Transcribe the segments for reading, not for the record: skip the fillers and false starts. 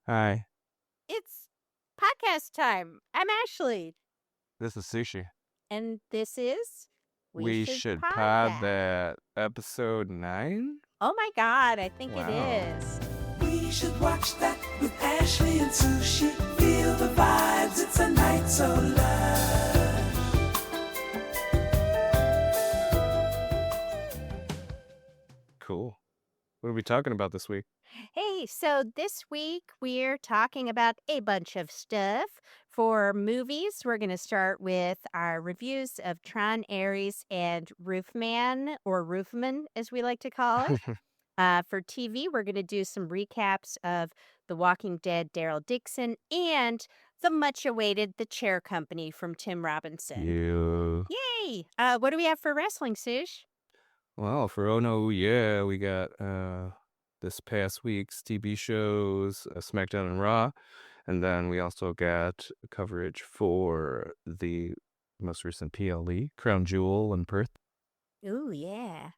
Hi, It's podcast time. I'm Ashley, this is Sushi. and this is We We Should should Pod pod That. that episode 9? Oh my god, I think it Wow. is. We should watch that with Ashley and Sushi. Feel the vibes, it's a night so lush. Cool. What are we talking about this week? Hey, so this week we're talking about a bunch of stuff. For movies, we're going to start with our reviews of Tron, Ares, and Roofman, or Roofman as we like to call it. For TV, we're going to do some recaps of The Walking Dead, Daryl Dixon, and the much-awaited The Chair Company from Tim Robinson. You. Yay! What do we have for wrestling, Sush? Well, for Oh No, yeah, we got this past week's TV shows, SmackDown and Raw, and then we also got coverage for the most recent PLE, Crown Jewel in Perth. Ooh, yeah.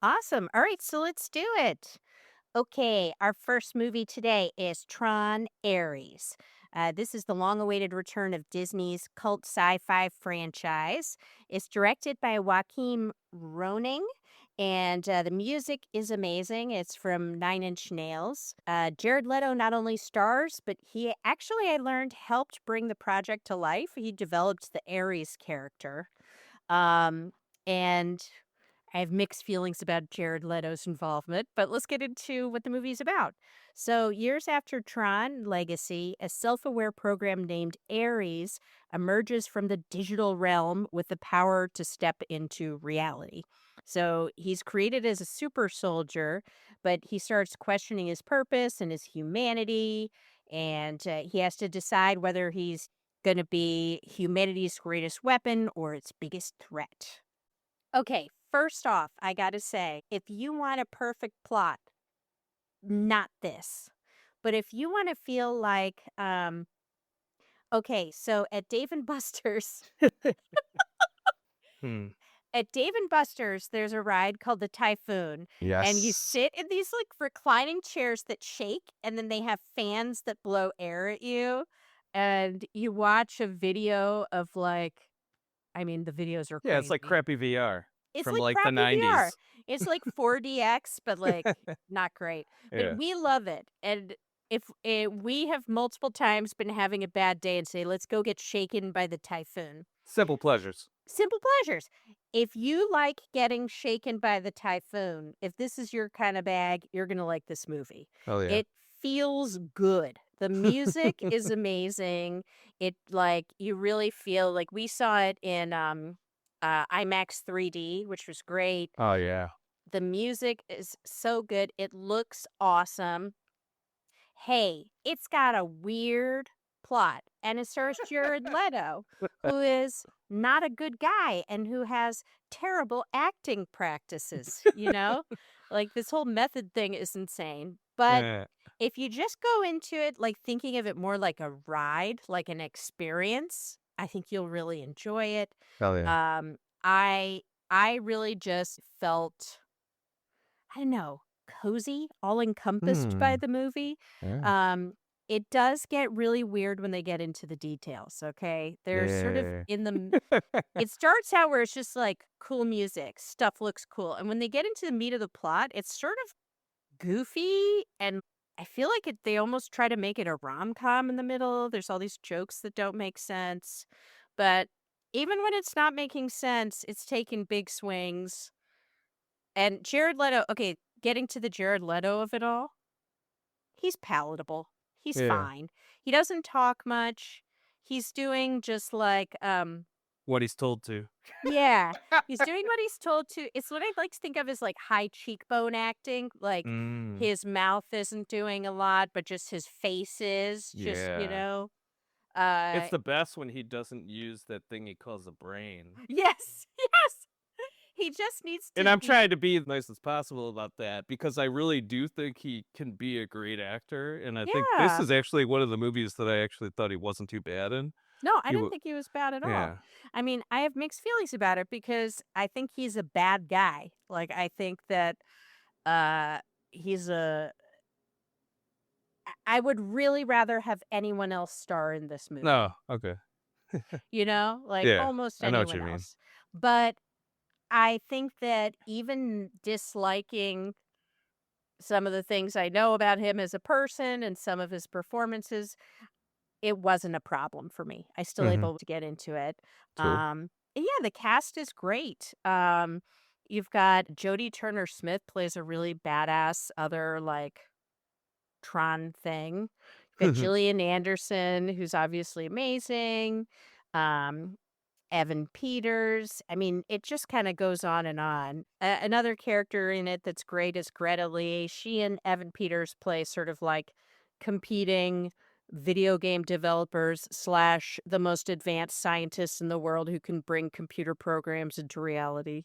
Awesome. All right, so let's do it. Okay, our first movie today is Tron Ares. This is the long-awaited return of Disney's cult sci-fi franchise. It's directed by Joachim Roning, and the music is amazing. It's from Nine Inch Nails. Jared Leto not only stars, but he actually, I learned, helped bring the project to life. He developed the Ares character. And I have mixed feelings about Jared Leto's involvement, but let's get into what the movie's about. So, years after Tron Legacy, a self-aware program named Ares emerges from the digital realm with the power to step into reality. So, he's created as a super soldier, but he starts questioning his purpose and his humanity, and he has to decide whether he's going to be humanity's greatest weapon or its biggest threat. Okay, first off, I gotta say, if you want a perfect plot, not this. But if you want to feel like, okay, so at Dave and Buster's, Hmm. at Dave and Buster's, there's a ride called the Typhoon, and you Yes. sit in these like reclining chairs that shake, and then they have fans that blow air at you, and you watch a video of like, I mean, the videos are Yeah, it's like crazy. crappy VR It's from like like the crappy VR. 90s. It's like 4DX, but like not great. But Yeah. we love it. And if we have multiple times been having a bad day and say, let's go get shaken by the typhoon. Simple pleasures. Simple pleasures. If you like getting shaken by the typhoon, if this is your kind of bag, you're going to like this movie. Oh, yeah. It feels good. The music is amazing. It like you really feel like we saw it in IMAX 3D, which was great. Oh, yeah. The music is so good. It looks awesome. Hey, it's got a weird plot, and it stars Jared Leto, who is not a good guy and who has terrible acting practices, you know? Like this whole method thing is insane. But Eh, if you just go into it like thinking of it more like a ride, like an experience, I think you'll really enjoy it. Hell yeah. Um, I really just felt, I don't know, cozy, all encompassed by Hmm. the movie. Yeah. Um, it does get really weird when they get into the details, okay? They're sort of Yeah. in the it starts out where it's just like cool music, stuff looks cool. And when they get into the meat of the plot, it's sort of goofy, and I feel like they almost try to make it a rom-com in the middle. There's all these jokes that don't make sense. But even when it's not making sense, it's taking big swings. And Jared Leto, okay, getting to the Jared Leto of it all, he's palatable. He's Yeah. fine. He doesn't talk much. He's doing just like What he's told to. yeah, he's doing what he's told to. It's what I like to think of as like high cheekbone acting. Like Mm. his mouth isn't doing a lot, but just his face is. Just Yeah. Uh, It's the best when he doesn't use that thing he calls a brain. yes, yes. He just needs And to I'm be. trying to be as nice as possible about that because I really do think he can be a great actor. And I think this Yeah. is actually one of the movies that I actually thought he wasn't too bad in. No, I He didn't w- think he was bad at all. yeah. I mean, I have mixed feelings about it because I think he's a bad guy. Like I think that uh he's a I would really rather have anyone else star in this movie, No, okay. like Yeah, almost I know what anyone you mean. else. But I think that even disliking some of the things I know about him as a person and some of his performances, it wasn't a problem for me. I still Mhm. able to get into it. Cool. And yeah, the cast is great. You've got Jodie Turner-Smith plays a really badass other like Tron thing. You've got Gillian Anderson, who's obviously amazing. Um, Evan Peters. I mean, it just kind of goes on and on. Another character in it that's great is Greta Lee. She and Evan Peters play sort of like competing video game developers slash the most advanced scientists in the world who can bring computer programs into reality.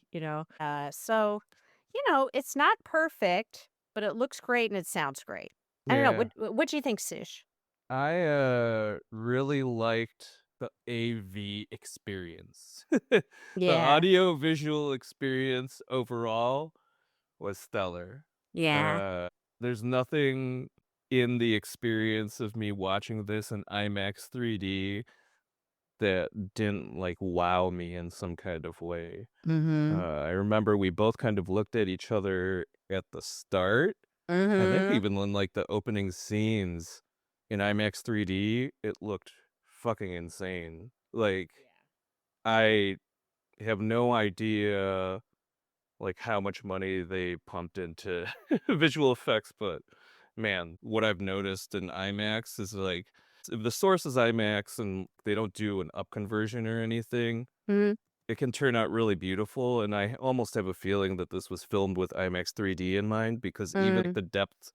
It's not perfect, but it looks great and it sounds great. I don't know. Yeah. What do you think, Sish? I really liked the AV experience. The Yeah. audio visual experience overall was stellar. Yeah. Uh there's nothing in the experience of me watching this in IMAX 3D that didn't like wow me in some kind of way. Mm-hmm. I remember we both kind of looked at each other at the start. I think Mm-hmm. even in like the opening scenes in IMAX 3D, it looked fucking insane. Like I have no idea like how much money they pumped into visual effects, but man, what I've noticed in IMAX is like if the source is IMAX and they don't do an up conversion or anything, Mm-hmm. it can turn out really beautiful. And I almost have a feeling that this was filmed with IMAX 3D in mind because even Mm-hmm. the depth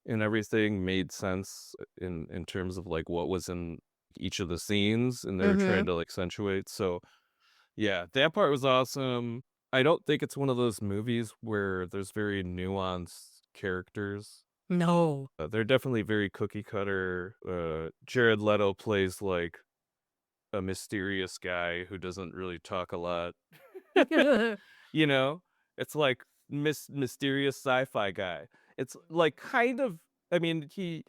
and everything made sense in terms of like what was in each of the scenes and they were Mm-hmm. trying to like, accentuate. So yeah, that part was awesome. I don't think it's one of those movies where there's very nuanced characters. No. They're definitely very cookie cutter. Jared Leto plays like a mysterious guy who doesn't really talk a lot. You know, it's like mysterious sci-fi guy. It's like kind of. I mean, he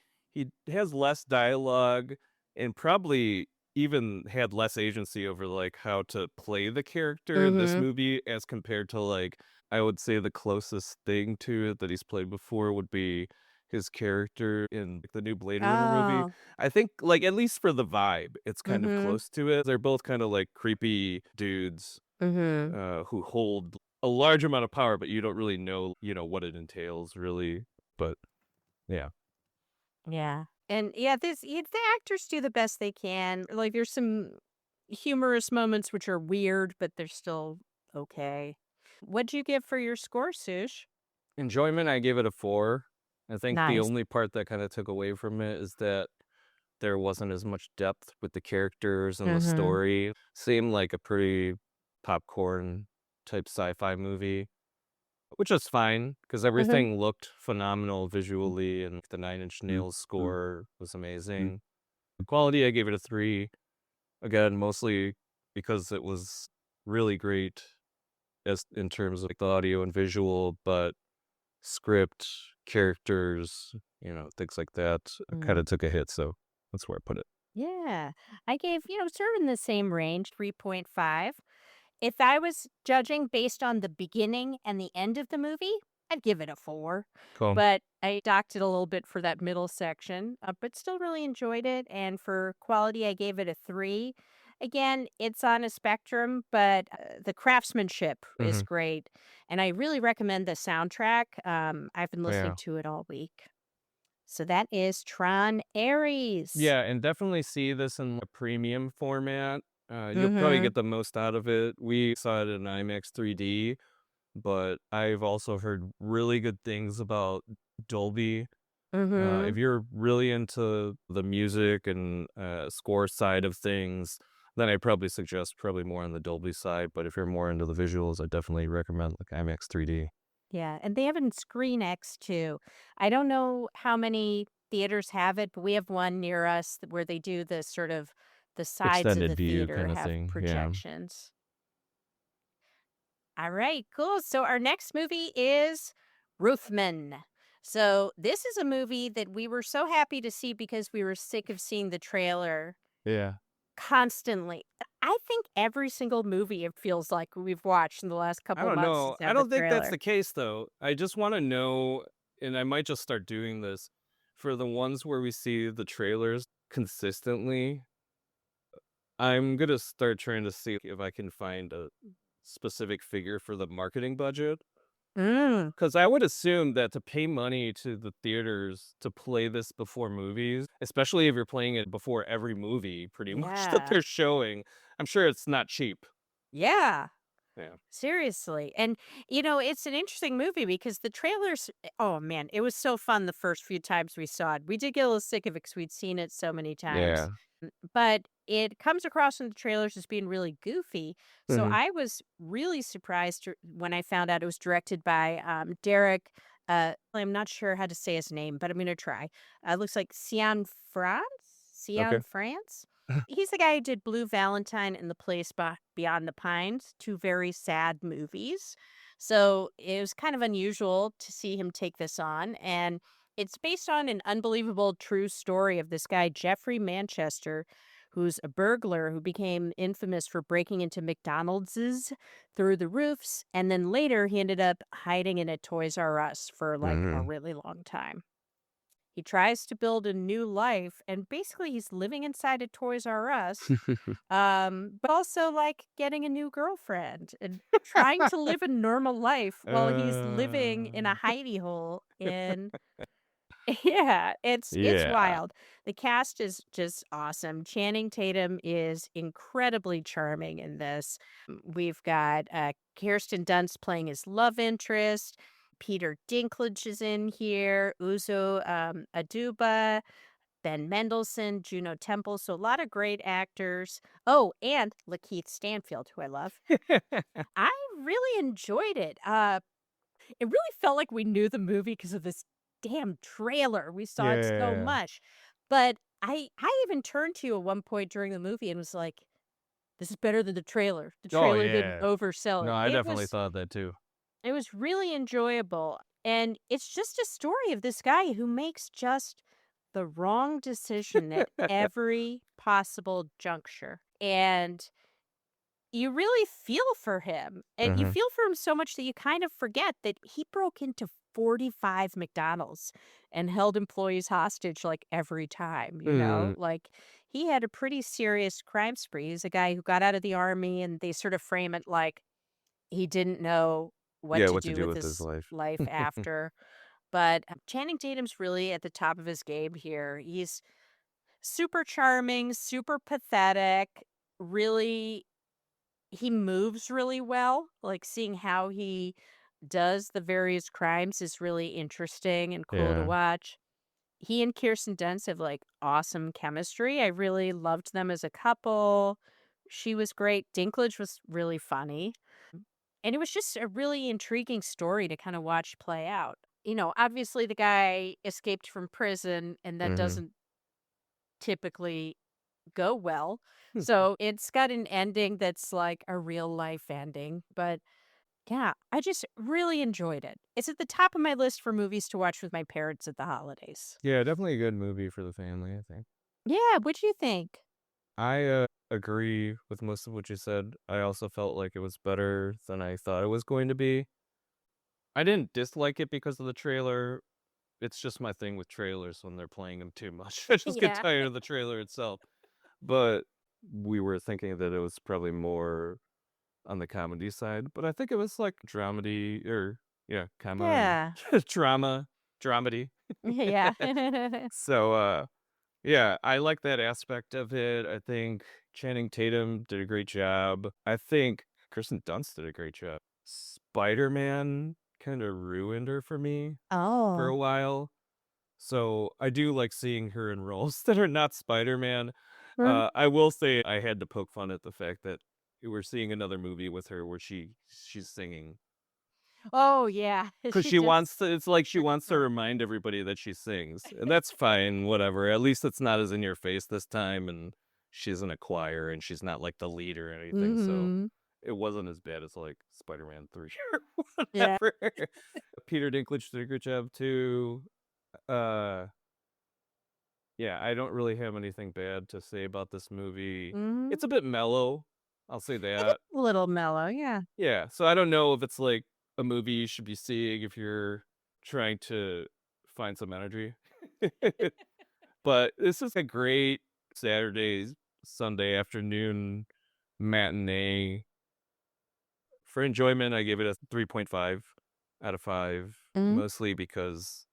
has less dialogue and probably even had less agency over like how to play the character in this Mm-hmm. movie as compared to like I would say the closest thing to it that he's played before would be his character in like, the new Blade Runner movie. Oh. I think like at least for the vibe, it's kind of Mm-hmm. close to it. They're both kind of like creepy dudes Mm-hmm. who hold a large amount of power, but you don't really know, what it entails, really. But yeah, Yeah. And yeah, the actors do the best they can. Like there's some humorous moments which are weird, but they're still okay. What'd you give for your score, Sush? enjoyment, I give it a 4. I think the Nice. only part that kind of took away from it is that there wasn't as much depth with the characters and the Mm-hmm. story. Seemed like a pretty popcorn type sci-fi movie, which is fine because Mm-hmm. everything looked phenomenal visually, and the Nine Inch Nails score was amazing. The quality, I gave it a 3. Again, mostly because it was really great as in terms of like the audio and visual, but script, characters, things like that kind Mm. of took a hit. So that's where I put it. Yeah. I gave, sort of in the same range, 3.5. If I was judging based on the beginning and the end of the movie, I'd give it a 4. Cool. But I docked it a little bit for that middle section, but still really enjoyed it. And for quality, I gave it a 3. Again, it's on a spectrum, but the craftsmanship is Hmm. great. And I really recommend the soundtrack. I've been listening Yeah. to it all week. So that is Tron Ares. Yeah, and definitely see this in a premium format. You'll probably Mm get the most out of it. We saw it in IMAX 3D, but I've also heard really good things about Dolby. hmm. Mm If hmm. you're really into the music and score side of things, then I probably suggest probably more on the Dolby side. But if you're more into the visuals, I definitely recommend like IMAX 3D. Yeah, and they have it in Screen X too. I don't know how many theaters have it, but we have one near us where they do the sort of the sides of Extended the view theater kind of have thing. Yeah. projections. All right, cool. So our next movie is Roofman. So this is a movie that we were so happy to see because we were sick of seeing the trailer Yeah. constantly. I think every single movie it feels like we've watched in the last I couple of don't months know. has I had the don't think that's trailer. the case, though. I just want to know, and I might just start doing this for the ones where we see the trailers consistently. I'm gonna start trying to see if I can find a specific figure for the marketing budget. Mm, Because I would assume that to pay money to the theaters to play this before movies, especially if you're playing it before every movie pretty much that yeah. they're showing, I'm sure it's not cheap. Yeah. Yeah. Seriously. And, it's an interesting movie because the trailers, oh man, it was so fun the first few times we saw it. We did get a little sick of it because we'd seen it so many times. Yeah. But it comes across in the trailers as being really goofy. So Mhm. I was really surprised when I found out it was directed by Derek. I'm not sure how to say his name, but I'm going to try. Looks like Okay. Cian France. He's the guy who did Blue Valentine and The Place Beyond the Pines, two very sad movies. So it was kind of unusual to see him take this on. And it's based on an unbelievable true story of this guy, Jeffrey Manchester, who's a burglar who became infamous for breaking into McDonald's through the roofs. And then later he ended up hiding in a Toys R Us for like a Mhm. really long time. He tries to build a new life, and basically he's living inside a Toys R Us, but also like getting a new girlfriend and trying to live a normal life while he's living Uh, in a hidey hole in yeah, it's yeah. wild. The cast is just awesome. Channing Tatum is incredibly charming in this. We've got Kirsten Dunst playing his love interest. Peter Dinklage is in here. Uzo Aduba, Ben Mendelsohn, Juno Temple. So a lot of great actors. Oh, and Lakeith Stanfield, who I love. I really enjoyed it. It really felt like we knew the movie because of this damn trailer. We saw it so Yeah. much. But I even turned to you at one point during the movie and was like, "This is better than the trailer. The Oh, trailer didn't yeah. oversell No, it." I definitely thought that too. It was really enjoyable. And it's just a story of this guy who makes just the wrong decision at every possible juncture. And you really feel for him, and you Mhm. feel for him so much that you kind of forget that he broke into 45 McDonald's and held employees hostage, like, every time, Mm. Like, he had a pretty serious crime spree. He's a guy who got out of the army, and they sort of frame it like he didn't know what Yeah, to what to do do with with his his life. life after. But, Channing Tatum's really at the top of his game here. He's super charming, super pathetic, really he moves really well. Like, seeing how he does the various crimes is really interesting and cool to Yeah. watch. He and Kirsten Dunst have, like, awesome chemistry. I really loved them as a couple. She was great. Dinklage was really funny. And it was just a really intriguing story to kinda watch play out. Obviously, the guy escaped from prison, and that Mhm. doesn't typically go well. So, it's got an ending that's like a real life ending, but yeah, I just really enjoyed it. It's at the top of my list for movies to watch with my parents at the holidays. Yeah, definitely a good movie for the family, I think. Yeah, what'd you think? I, agree with most of what you said. I also felt like it was better than I thought it was going to be. I didn't dislike it because of the trailer. It's just my thing with trailers when they're playing them too much. I just get Yeah. tired of the trailer itself. But we were thinking that it was probably more on the comedy side, but I think it was like dramedy or yeah, comma Yeah. drama, dramedy. Yeah. So yeah, I like that aspect of it. I think Channing Tatum did a great job. I think Kristen Dunst did a great job. Spider-Man kind of ruined her for me for a Oh. while. So I do like seeing her in roles that are not Spider-Man. Mm. I will say I had to poke fun at the fact that we're seeing another movie with her where she's singing Oh, yeah. because She she just wants to. It's like she wants to remind everybody that she sings, and that's fine. Whatever. At least it's not as in your face this time, and she's in a choir and she's not like the lead or anything. So Mhm. it wasn't as bad as like Spider-Man 3 or Yeah. whatever. Peter Dinklage did a good job too. Uh, yeah, I don't really have anything bad to say about this movie. Mhm. It's a bit mellow, I'll say It is that. a little mellow, yeah. Yeah, so I don't know if it's like a movie you should be seeing if you're trying to find some energy. But this is a great Saturday, Sunday afternoon matinee. For enjoyment, I gave it a 3.5 out of 5, Mhm. mostly because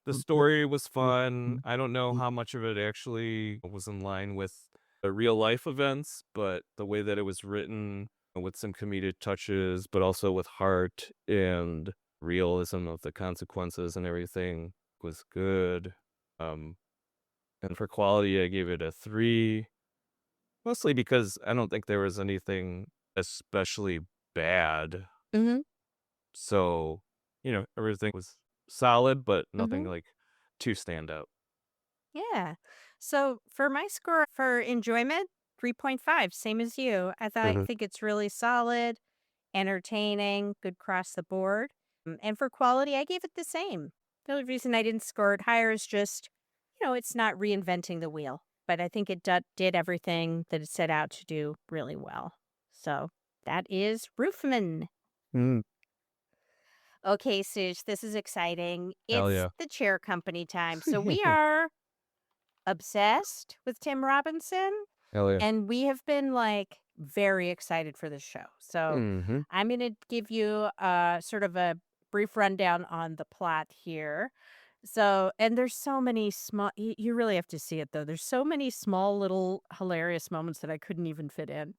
the story was fun. I don't know how much of it actually was in line with the real life events, but the way that it was written with some comedic touches, but also with heart and realism of the consequences and everything was good. Um, and for quality, I gave it a 3, mostly because I don't think there was anything especially bad. Mhm. So, everything was solid, but nothing Mhm. like too stand out. Yeah. So for my score for enjoyment, 3.5, same as you. I Mhm. think it's really solid, entertaining, good across the board. And for quality, I gave it the same. The only reason I didn't score it higher is just, it's not reinventing the wheel, but I think it did everything that it set out to do really well. So that is Roofman. Mm, Okay, Sush, this is exciting. hell It's yeah. the chair company time. So we are obsessed with Tim Robinson, Hell yeah. and we have been like very excited for this show. So Mhm. I'm going to give you sort of a brief rundown on the plot here. So, and there's so many small, you really have to see it though. There's so many small little hilarious moments that I couldn't even fit in.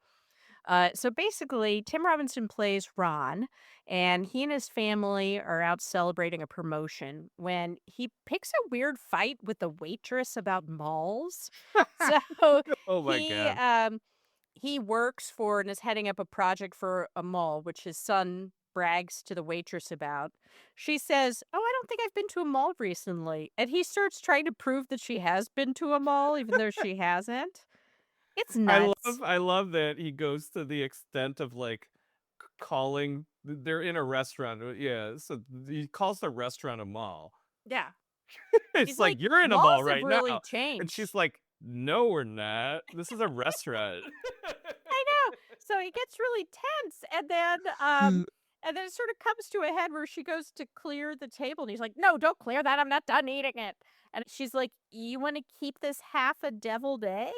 So basically, Tim Robinson plays Ron, and he and his family are out celebrating a promotion when he picks a weird fight with a waitress about malls. So Oh my he god. um he works for and is heading up a project for a mall, which his son brags to the waitress about. She says, "Oh, I don't think I've been to a mall recently," and he starts trying to prove that she has been to a mall, even though she hasn't. It's I nuts. love I love that he goes to the extent of like calling they're in a restaurant. Yeah, so he calls the restaurant a mall. Yeah. It's He's like like, you're in a "Malls mall have right really now. And changed." she's like, "No, we're not. This is a restaurant." I know. So he gets really tense, and then it sort of comes to a head where she goes to clear the table, and he's like, "No, don't clear that. I'm not done eating it." And she's like, "You want to keep this half a deviled egg?"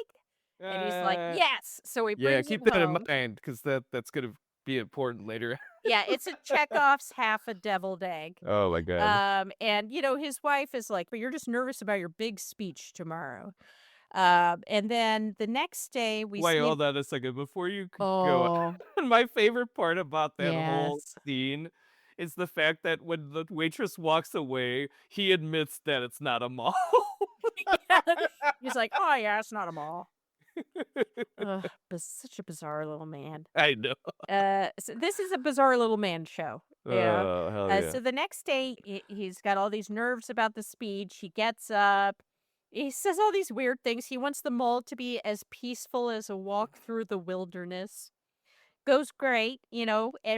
And he's like, uh, "Yes." So he yeah, brings it keep that in home. mind because that's gonna be important later. Yeah, it's a Chekhov's half a deviled egg. Oh my god. And his wife is like, "But you're just nervous about your big speech tomorrow." And then the next day we Wait, see him. hold on a second. Before you go, Oh, my favorite part about that whole yes. scene is the fact that when the waitress walks away, he admits that it's not a mall. He's like, "Oh, yeah, it's not a mall." Ugh, but such a bizarre little man. I know. So this is a bizarre little man show, Oh, hell yeah. So the next day, he's got all these nerves about the speech. He gets up. He says all these weird things. He wants the mall to be as peaceful as a walk through the wilderness. Goes great,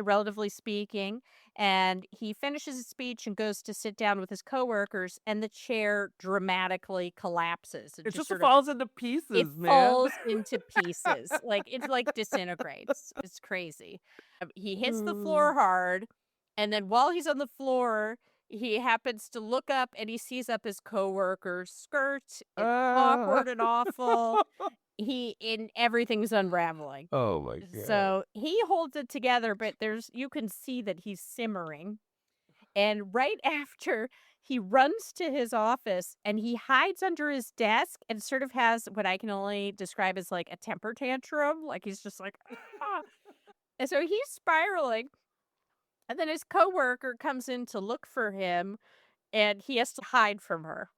relatively speaking. And he finishes his speech and goes to sit down with his coworkers, and the chair dramatically collapses. It It just just sort of falls into it pieces, man. falls into pieces. Like it like disintegrates. It's crazy. He hits the floor hard, and then while he's on the floor, he happens to look up and he sees up his coworker's skirt. It's Ah. awkward and awful. He in everything's unraveling. Oh my god. So he holds it together, but you can see that he's simmering. And right after, he runs to his office and he hides under his desk and sort of has what I can only describe as like a temper tantrum. Like he's just like, "Ah." And so he's spiraling. And then his coworker comes in to look for him and he has to hide from her.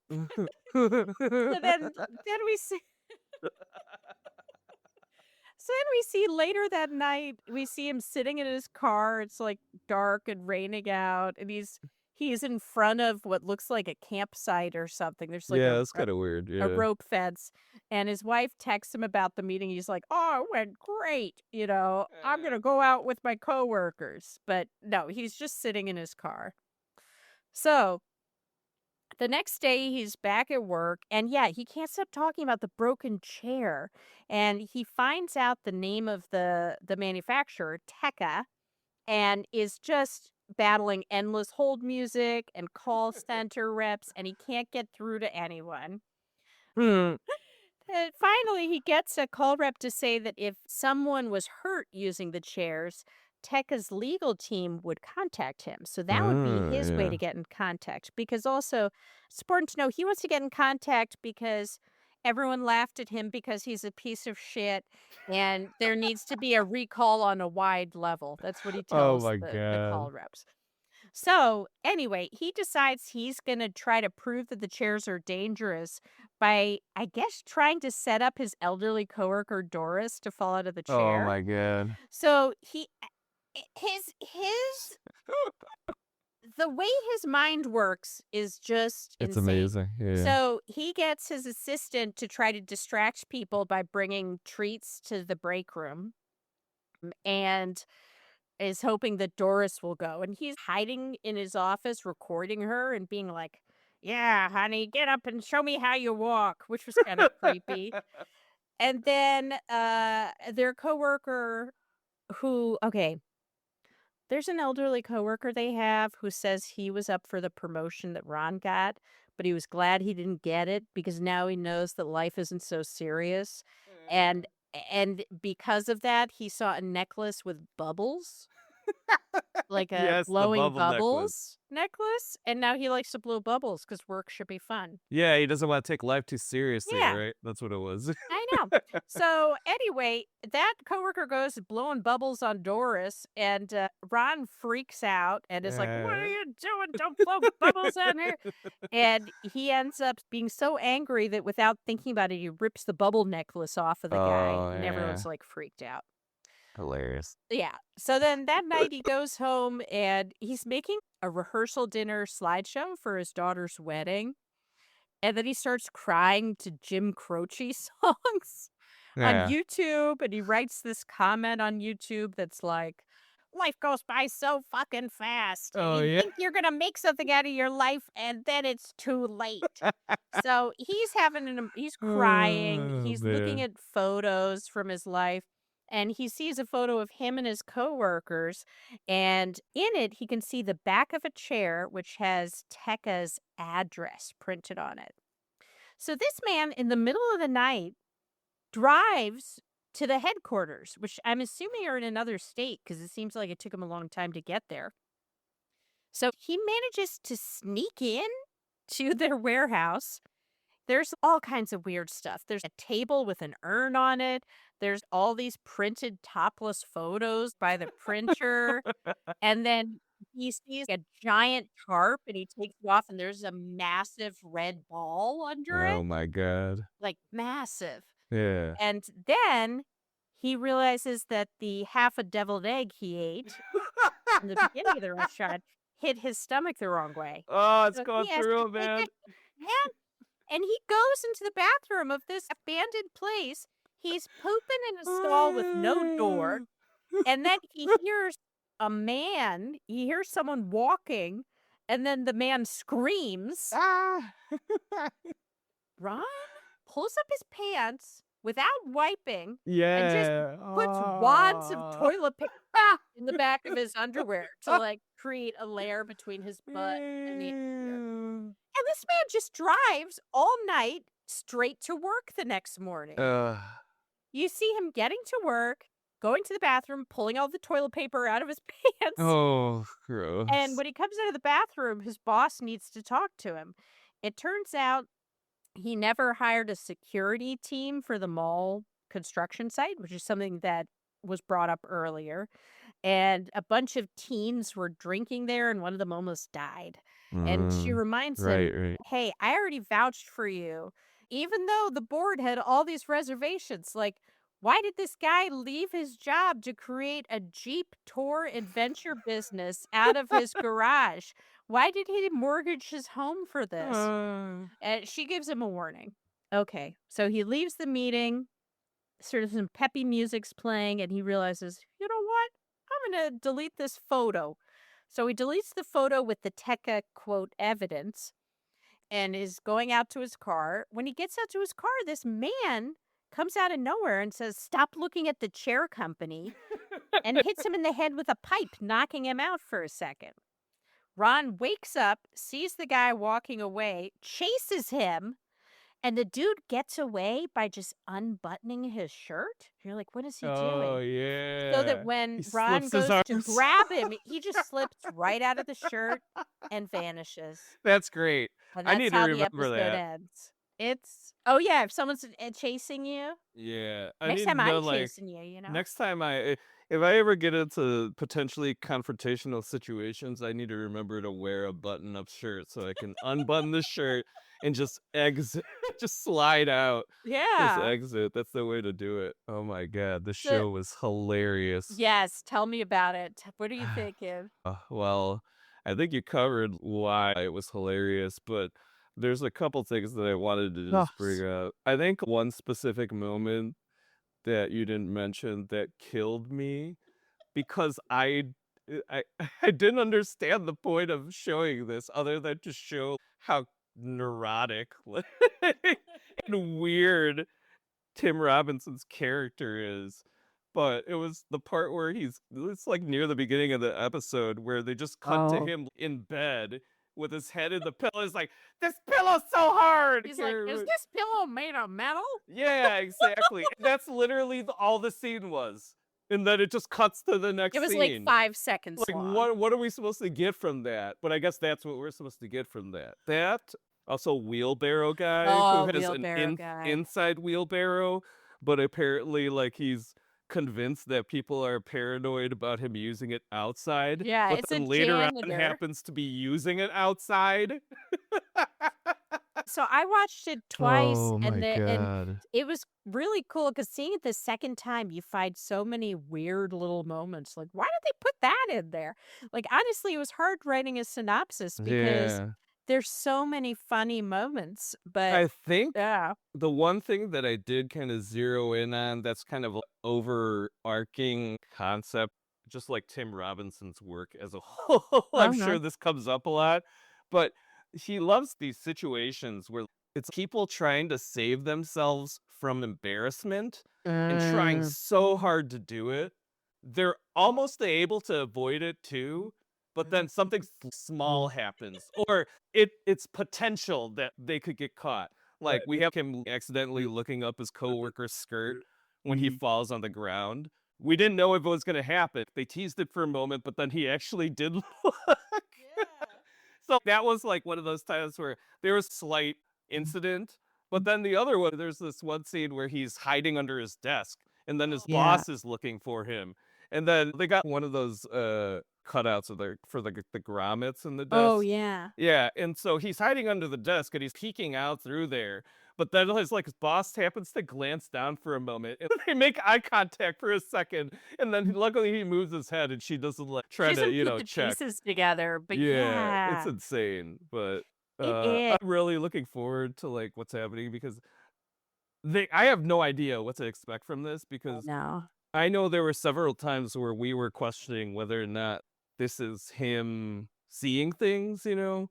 So then we see. So then we see later that night, we see him sitting in his car. It's like dark and raining out, and He's in front of what looks like a campsite or something. There's like Yeah, that's kind of weird. a Yeah. rope fence, and his wife texts him about the meeting. He's like, "Oh, it went great. I'm gonna go out with my coworkers." But no, he's just sitting in his car. So the next day, he's back at work, and yeah, he can't stop talking about the broken chair. And he finds out the name of the manufacturer, Tekka, and is just battling endless hold music and call center reps, and he can't get through to anyone. Hmm. And finally, he gets a call rep to say that if someone was hurt using the chairs, Tekka's legal team would contact him. So that would be his way to Yeah. get in contact. Because also, it's important to know he wants to get in contact because everyone laughed at him because he's a piece of shit and there needs to be a recall on a wide level. That's what he Oh tells my the god. call reps. So, anyway, he decides he's going to try to prove that the chairs are dangerous by, I guess, trying to set up his elderly coworker Doris to fall out of the Oh chair. my god. So, his the way his mind works is just It's insane. amazing. Yeah. So, he gets his assistant to try to distract people by bringing treats to the break room and is hoping that Doris will go. And he's hiding in his office, recording her and being like, "Yeah, honey, get up and show me how you walk," which was kind of creepy. And then their coworker okay, there's an elderly coworker they have who says he was up for the promotion that Ron got, but he was glad he didn't get it because now he knows that life isn't so serious. And because of that, he saw a necklace with bubbles, like a Yes, the blowing bubble necklace. bubbles necklace, and now he likes to blow bubbles because work should be fun. Yeah, he doesn't want to take life too seriously, Yeah, right? That's what it was. I know. So anyway, that coworker goes blowing bubbles on Doris, and Ron freaks out and is like, "What are Uh, you doing? Don't blow bubbles on here!" And he ends up being so angry that without thinking about it, he rips the bubble necklace off of the guy, oh and yeah. everyone's like freaked out. Hilarious. Yeah. So then that night he goes home and he's making a rehearsal dinner slideshow for his daughter's wedding. And then he starts crying to Jim Croce songs on Yeah. YouTube. And he writes this comment on YouTube that's like, "Life goes by so fucking fast. Oh You yeah. think you're going to make something out of your life and then it's too late." So he's crying. Oh He's looking man. at photos from his life and he sees a photo of him and his coworkers. And in it, he can see the back of a chair, which has Tekka's address printed on it. So this man in the middle of the night drives to the headquarters, which I'm assuming are in another state because it seems like it took him a long time to get there. So he manages to sneak in to their warehouse. There's all kinds of weird stuff. There's a table with an urn on it. There's all these printed topless photos by the printer. And then he sees a giant tarp and he takes it off and there's a massive red ball under Oh it. my god. Like massive. Yeah. And then he realizes that the half a deviled egg he ate in the beginning of the restaurant hit his stomach the wrong way. Oh, it's So going he has to through him, take man. it. And he goes into the bathroom of this abandoned place. He's pooping in a stall with no door. And then he hears he hears someone walking, and then the man screams. Ah. Ron pulls up his pants without wiping and just Yeah. puts wads of Oh. toilet paper in the back of his underwear to like create a layer between his butt and the underwear. And this man just drives all night straight to work the next morning. Ugh. You see him getting to work, going to the bathroom, pulling all the toilet paper out of his pants. Oh, And gross. when he comes out of the bathroom, his boss needs to talk to him. It turns out he never hired a security team for the mall construction site, which is something that was brought up earlier. And a bunch of teens were drinking there, and one of them almost died. And she reminds him, Right, right. "Hey, I already vouched for you, even though the board had all these reservations. Like, why did this guy leave his job to create a Jeep tour adventure business out of his garage? Why did he mortgage his home for this? Uh, And she gives him a warning. Okay, so he leaves the meeting, sort of some peppy music's playing, and he realizes, you know what? I'm going to delete this photo. So he deletes the photo with the Tekka quote evidence and is going out to his car. When he gets out to his car, this man comes out of nowhere and says, "Stop looking at the chair company," and hits him in the head with a pipe, knocking him out for a second. Ron wakes up, sees the guy walking away, chases him, and the dude gets away by just unbuttoning his shirt. You're like, what is he oh doing? So that yeah. when He Ron slips his goes to arms. grab him, he just slips right out of the shirt and vanishes. That's great. And I that's need to how the remember episode that. ends. Oh yeah, if someone's chasing you, Yeah, I next need time to know, I'm like, chasing you, you know? next time if I ever get into potentially confrontational situations, I need to remember to wear a button-up shirt so I can unbutton the shirt and just exit, just slide out, just Yeah. exit. That's the way to do it. Oh my god, the So, show was hilarious. yes, tell me about it. What are you thinking? Well, I think you covered why it was hilarious, but there's a couple things that I wanted to just bring Yes. up. I think one specific moment that you didn't mention that killed me because I I didn't understand the point of showing this other than to show how neurotic and weird Tim Robinson's character is. But it was the part where it's like near the beginning of the episode where they just cut to Oh. him in bed with his head in the pillow. It's like, this pillow's so hard. He's like, is this pillow made of metal? Yeah, exactly. That's literally all the scene was. And then it just cuts to the It next was like scene. 5 seconds Like long. what are we supposed to get from that? But I guess that's what we're supposed to get from that. That also wheelbarrow guy who Oh, has an wheelbarrow guy. inside wheelbarrow, but apparently like he's convinced that people are paranoid about him using it outside, Yeah, but it's a then later on janitor. happens to be using it outside. So I watched it twice, Oh my and god. it was really cool because seeing it the second time, you find so many weird little moments. Like, why did they put that in there? Like, honestly, it was hard writing a synopsis because Yeah. there's so many funny moments. But I think yeah, the one thing that I did kind of zero in on that's kind of overarching concept, just like Tim Robinson's work as a whole, I'm uh-huh. sure this comes up a lot, but he loves these situations where it's people trying to save themselves from embarrassment and trying Mm. so hard to do it. They're almost able to avoid it too, but then something small happens, or it's potential that they could get caught. Like we have him accidentally looking up his coworker's skirt when he falls on the ground. We didn't know if it was going to happen. They teased it for a moment, but then he actually did look. So that was like one of those times where there was slight incident, but then the other one, there's this one scene where he's hiding under his desk, and then his Yeah. boss is looking for him, and then they got one of those cutouts of the grommets in the Oh, desk. yeah. Yeah, and so he's hiding under the desk and he's peeking out through there. But then his boss happens to glance down for a moment and they make eye contact for a second. And then luckily he moves his head and she doesn't like She try to, doesn't put the check. pieces together, but Yeah, it's yeah, insane. But it is. I'm really looking forward to like what's happening because I have no idea what to expect from this I because know. I know there were several times where we were questioning whether or not this is him seeing things. Right.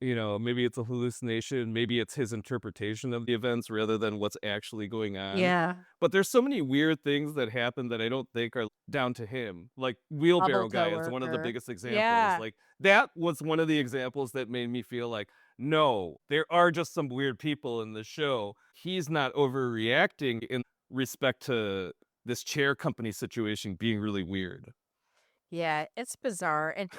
Maybe it's a hallucination, maybe it's his interpretation of the events rather than what's actually going on. Yeah. But there's so many weird things that happen that I don't think are down to him. Like Bubble Wheelbarrow Guy is one of the coworker. biggest examples. Yeah. Like that was one of the examples that made me feel like, no, there are just some weird people in the show. He's not overreacting in respect to this chair company situation being really weird. Yeah, it's bizarre. And,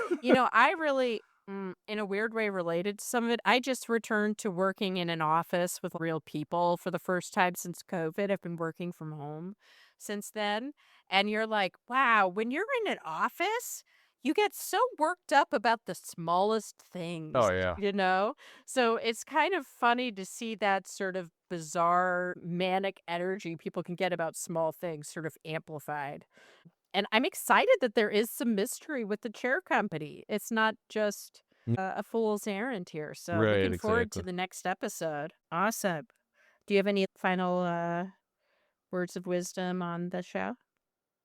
I really, in a weird way, related to some of it. I just returned to working in an office with real people for the first time since COVID. I've been working from home since then. And you're like, wow, when you're in an office, you get so worked up about the smallest Oh things, yeah. you know? So it's kind of funny to see that sort of bizarre, manic energy people can get about small things sort of amplified. And I'm excited that there is some mystery with the chair company. It's not just Mm. a fool's errand here. So Right, looking forward to exactly. the next episode. Awesome. Do you have any final words of wisdom on the show?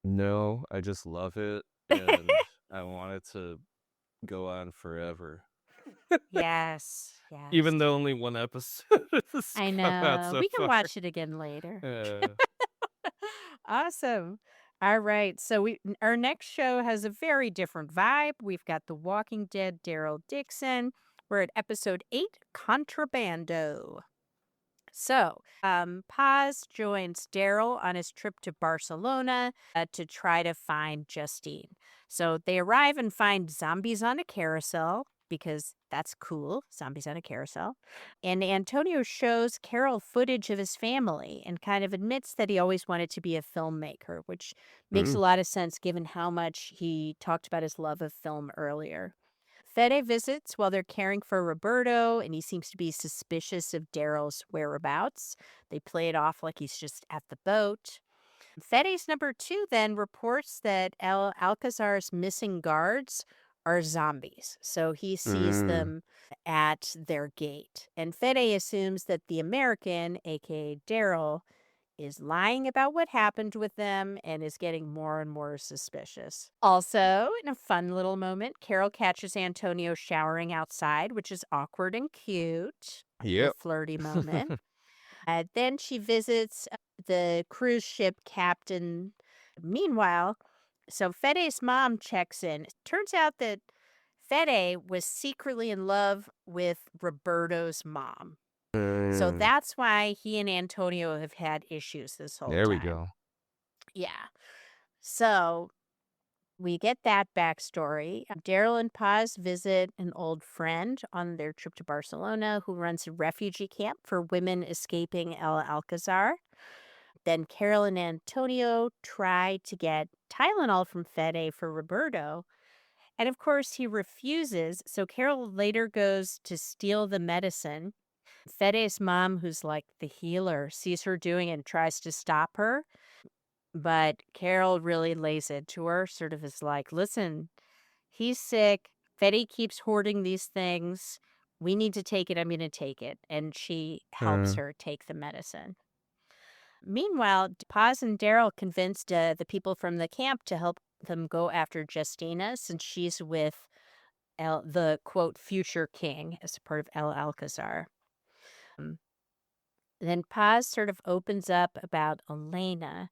No, I just love it, and I want it to go on forever. Yes, yes. Even though only one episode has I come out know. so We can far. watch it again later. Uh, Awesome. All right. So our next show has a very different vibe. We've got The Walking Dead, Daryl Dixon. We're at episode 8, Contrabando. So, Paz joins Daryl on his trip to Barcelona to try to find Justine. So they arrive and find zombies on a carousel because that's cool, zombies on a carousel. And Antonio shows Carol footage of his family and kind of admits that he always wanted to be a filmmaker, which makes a mm, lot of sense given how much he talked about his love of film earlier. Fede visits while they're caring for Roberto, and he seems to be suspicious of Daryl's whereabouts. They play it off like he's just at the boat. Fede's number 2 then reports that El Alcazar's missing guards are zombies. So he sees mm, them at their gate. And Fede assumes that the American, aka Daryl, is lying about what happened with them and is getting more and more suspicious. Also, in a fun little moment, Carol catches Antonio showering outside, which is awkward and cute. Little yep. flirty moment. Then she visits the cruise ship captain. Meanwhile, so Fede's mom checks in. Turns out that Fede was secretly in love with Roberto's mom. So Mm, that's why he and Antonio have had issues this whole there we time. go. Yeah. So we get that backstory. Daryl and Paz visit an old friend on their trip to Barcelona who runs a refugee camp for women escaping El Alcazar. Then Carol and Antonio try to get Tylenol from Fede for Roberto. And of course, he refuses. So Carol later goes to steal the medicine. Fede's mom, who's like the healer, sees her doing it and tries to stop her. But Carol really lays into her, sort of is like, listen, he's sick. Fede keeps hoarding these things. We need to take it. I'm going to take it. And she helps Uh, her take the medicine. Meanwhile, Paz and Daryl convinced the people from the camp to help them go after Justina since she's with the quote future king as a part of El Alcazar. Um, then Paz sort of opens up about Elena.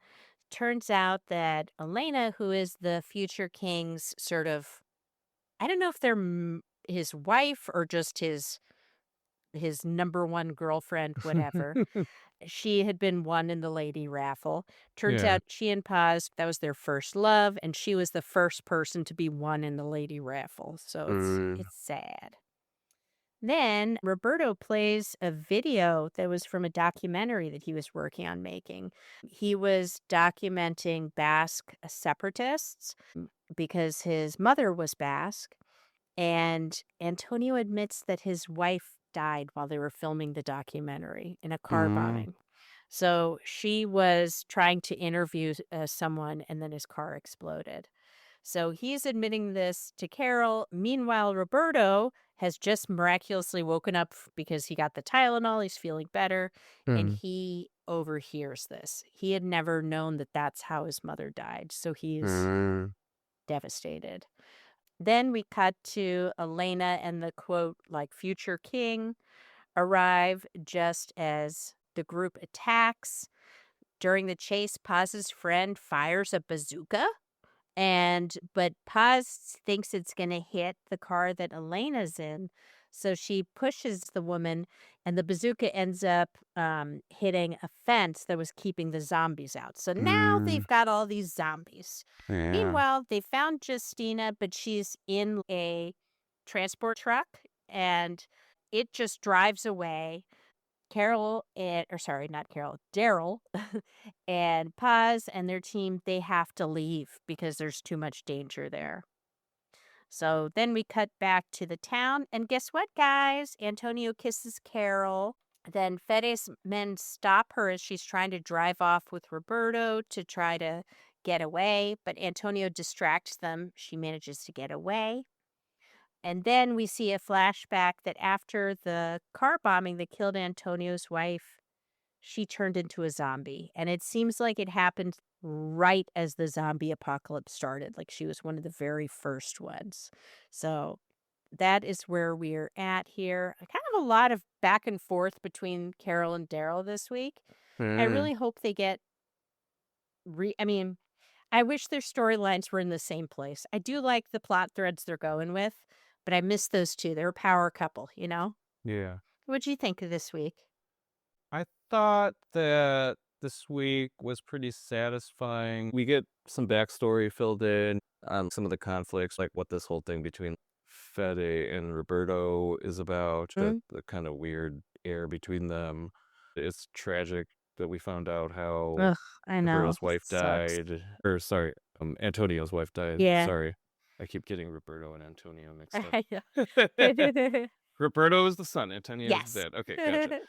Turns out that Elena, who is the future king's sort of, I don't know if they're his wife or just his number one girlfriend, whatever. She had been won in the lady raffle. Turns yeah. out she and Paz, that was their first love, and she was the first person to be won in the lady raffle. So Mm, it's sad. Then Roberto plays a video that was from a documentary that he was working on making. He was documenting Basque separatists because his mother was Basque. And Antonio admits that his wife died while they were filming the documentary in a car mm, bombing. So she was trying to interview someone and then his car exploded. So he's admitting this to Carol. Meanwhile, Roberto has just miraculously woken up because he got the Tylenol. He's feeling better. And mm, he overhears this. He had never known that that's how his mother died. So he's mm, devastated. Then we cut to Elena and the quote, like future king arrive just as the group attacks. During the chase, Paz's friend fires a bazooka. But Paz thinks it's going to hit the car that Elena's in. So she pushes the woman, and the bazooka ends up hitting a fence that was keeping the zombies out. So now mm, they've got all these zombies. yeah. Meanwhile, they found Justina, but she's in a transport truck, and it just drives away. Carol and or sorry, not Carol, Daryl and Paz and their team, they have to leave because there's too much danger there. So then we cut back to the town, and guess what, guys? Antonio kisses Carol. Then Fede's men stop her as she's trying to drive off with Roberto to try to get away, but Antonio distracts them. She manages to get away. And then we see a flashback that after the car bombing that killed Antonio's wife, she turned into a zombie. And it seems like it happened right as the zombie apocalypse started. Like she was one of the very first ones. So that is where we're at here. Kind of a lot of back and forth between Carol and Daryl this week. I really hope they get I wish their storylines were in the same place. I do like the plot threads they're going with, but I miss those two. They're a power couple, you know? Yeah. What'd you think of this week? I thought that this week was pretty satisfying. We get some backstory filled in on some of the conflicts, like what this whole thing between Fede and Roberto is about, the kind of weird air between them. It's tragic that we found out how Ugh, I know. Roberto's wife Sucks. died. Or, sorry, Antonio's wife died. Yeah. Sorry. I keep getting Roberto and Antonio mixed up. Yeah. Roberto is the son, Antonio is the Yes. dad. Okay, gotcha.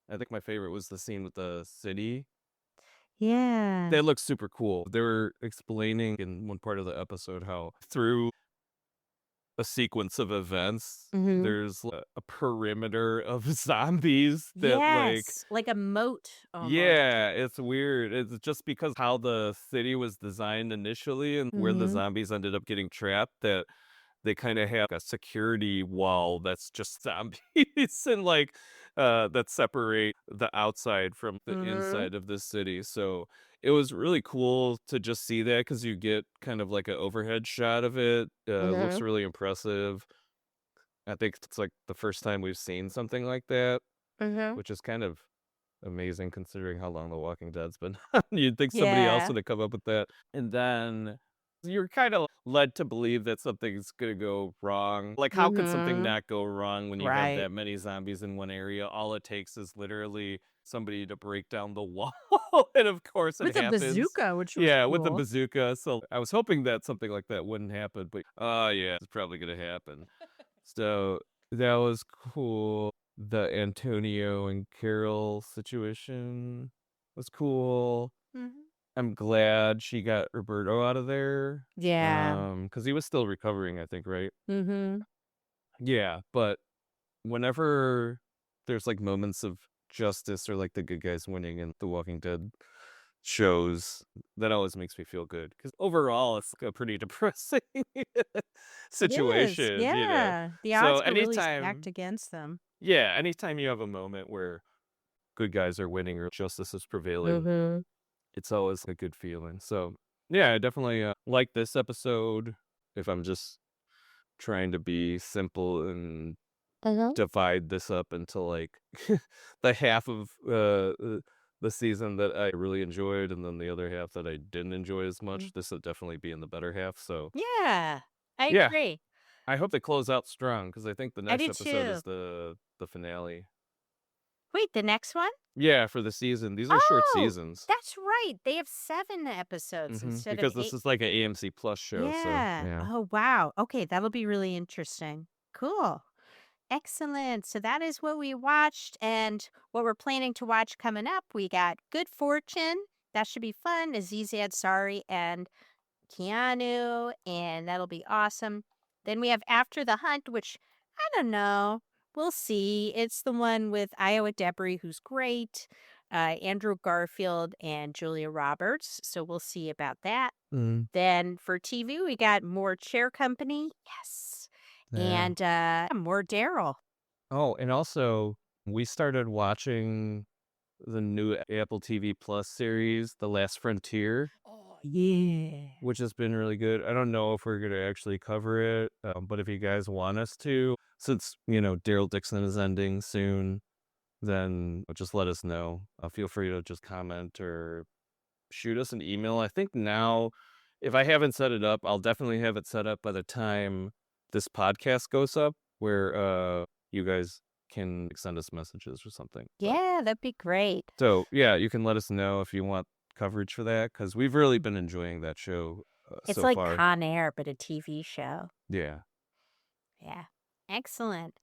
I think my favorite was the scene with the city. Yeah. That looks super cool. They were explaining in one part of the episode how through a sequence of events, there's a perimeter of zombies that like a moat almost. yeah, it's weird. It's just because how the city was designed initially and where the zombies ended up getting trapped that they kind of have a security wall that's just zombies and that separate the outside from the inside of the city. So it was really cool to just see that because you get kind of like an overhead shot of it. Looks really impressive. I think it's like the first time we've seen something like that, which is kind of amazing considering how long The Walking Dead's been. You'd think somebody else would have come up with that. And then you're kind of led to believe that something's going to go wrong. Like, how could something not go wrong when you have Right. that many zombies in one area? All it takes is literally somebody to break down the wall. And of course, With it a happens. bazooka, which was Yeah, with a cool. bazooka. So I was hoping that something like that wouldn't happen. But yeah, it's probably going to happen. So that was cool. The Antonio and Carol situation was cool. I'm glad she got Roberto out of there. Yeah. Because he was still recovering, I think, right? Mm-hmm. Yeah, but whenever there's like moments of justice or like the good guys winning in The Walking Dead shows, that always makes me feel good. Because overall, it's a pretty depressing situation, you know? Yeah. The So odds are really stacked anytime, against them. yeah, anytime you have a moment where good guys are winning or justice is prevailing, it's always a good feeling. So yeah, I definitely like this episode. If I'm just trying to be simple and divide this up into like the half of the season that I really enjoyed and then the other half that I didn't enjoy as much, this would definitely be in the better half. So Yeah. I yeah, agree. I hope they close out strong because I think the I next do episode too. is the finale. Wait, the next one? Yeah, for the season. These are short seasons. That's right. They have 7 episodes instead Because of 8. this is like an AMC Plus show. So yeah. Oh, wow. Okay, that'll be really interesting. Cool. Excellent. So that is what we watched and what we're planning to watch coming up. We got Good Fortune. That should be fun. Aziz Ansari and Keanu, and that'll be awesome. Then we have After the Hunt, which I don't know. We'll see. It's the one with Iowa Debris, who's great, Andrew Garfield, and Julia Roberts. So we'll see about that. Then for TV, we got more Chair Company. Yes. Yeah. And more Daryl. Oh, and also we started watching the new Apple TV Plus series, The Last Frontier, Oh, yeah. which has been really good. I don't know if we're going to actually cover it, but if you guys want us to, since, Daryl Dixon is ending soon, then just let us know. Feel free to just comment or shoot us an email. I think now, if I haven't set it up, I'll definitely have it set up by the time this podcast goes up, where you guys can send us messages or something. Yeah, that'd be great. So yeah, you can let us know if you want coverage for that because we've really been enjoying that show It's so like far. Con Air, but a TV show. Yeah. Yeah. Excellent.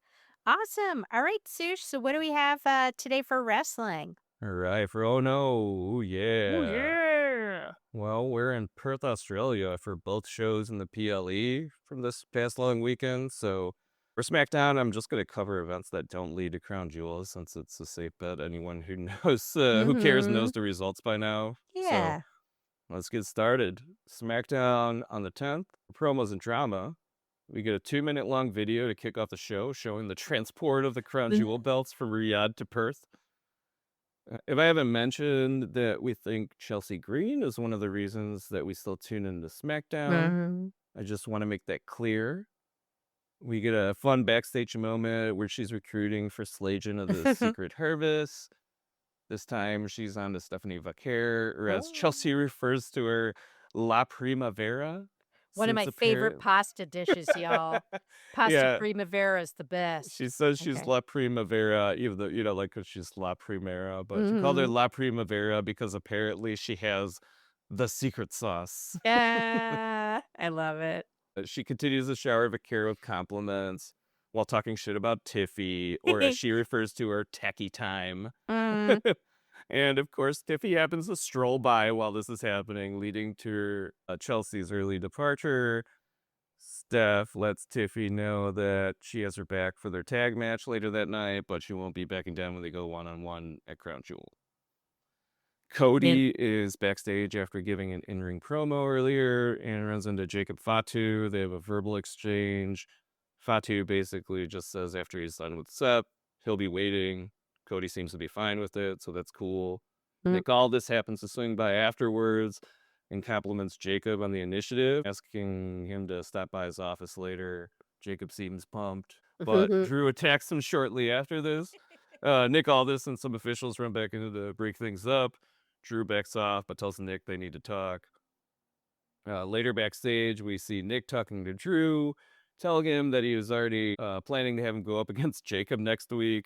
Awesome. All right, Sush. So what do we have today for wrestling? All right. For oh no, ooh, yeah. Oh, yeah. Yeah. Well, we're in Perth, Australia for both shows in the PLE from this past long weekend. So for SmackDown, I'm just going to cover events that don't lead to Crown Jewels since it's a safe bet. Anyone who knows, who cares, knows the results by now. So Yeah. let's get started. SmackDown on the 10th, promos and drama. We get a 2-minute long video to kick off the show showing the transport of the Crown Jewel belts from Riyadh to Perth. If I haven't mentioned that we think Chelsea Green is one of the reasons that we still tune into SmackDown, I just want to make that clear. We get a fun backstage moment where she's recruiting for Slajan of the Secret Harvest. This time she's on to Stephanie Vaquer, or as Chelsea refers to her, La Primavera. One of my favorite pasta dishes, y'all. Pasta Primavera is the best. She says she's La Primavera, even though, like, because she's La Primera, but she called her La Primavera because apparently she has the secret sauce. Yeah, I love it. She continues to shower Vaquer with compliments while talking shit about Tiffy, or as she refers to her, Tacky Time. And of course, Tiffy happens to stroll by while this is happening, leading to Chelsea's early departure. Steph lets Tiffy know that she has her back for their tag match later that night, but she won't be backing down when they go one-on-one at Crown Jewel. Cody is backstage after giving an in-ring promo earlier and runs into Jacob Fatu. They have a verbal exchange. Fatu basically just says after he's done with Sep, he'll be waiting. Cody seems to be fine with it, so that's cool. Nick Aldis happens to swing by afterwards and compliments Jacob on the initiative, asking him to stop by his office later. Jacob seems pumped, but Drew attacks him shortly after this. Nick Aldis and some officials run back in to break things up. Drew backs off, but tells Nick they need to talk. Later backstage, we see Nick talking to Drew, telling him that he was already planning to have him go up against Jacob next week.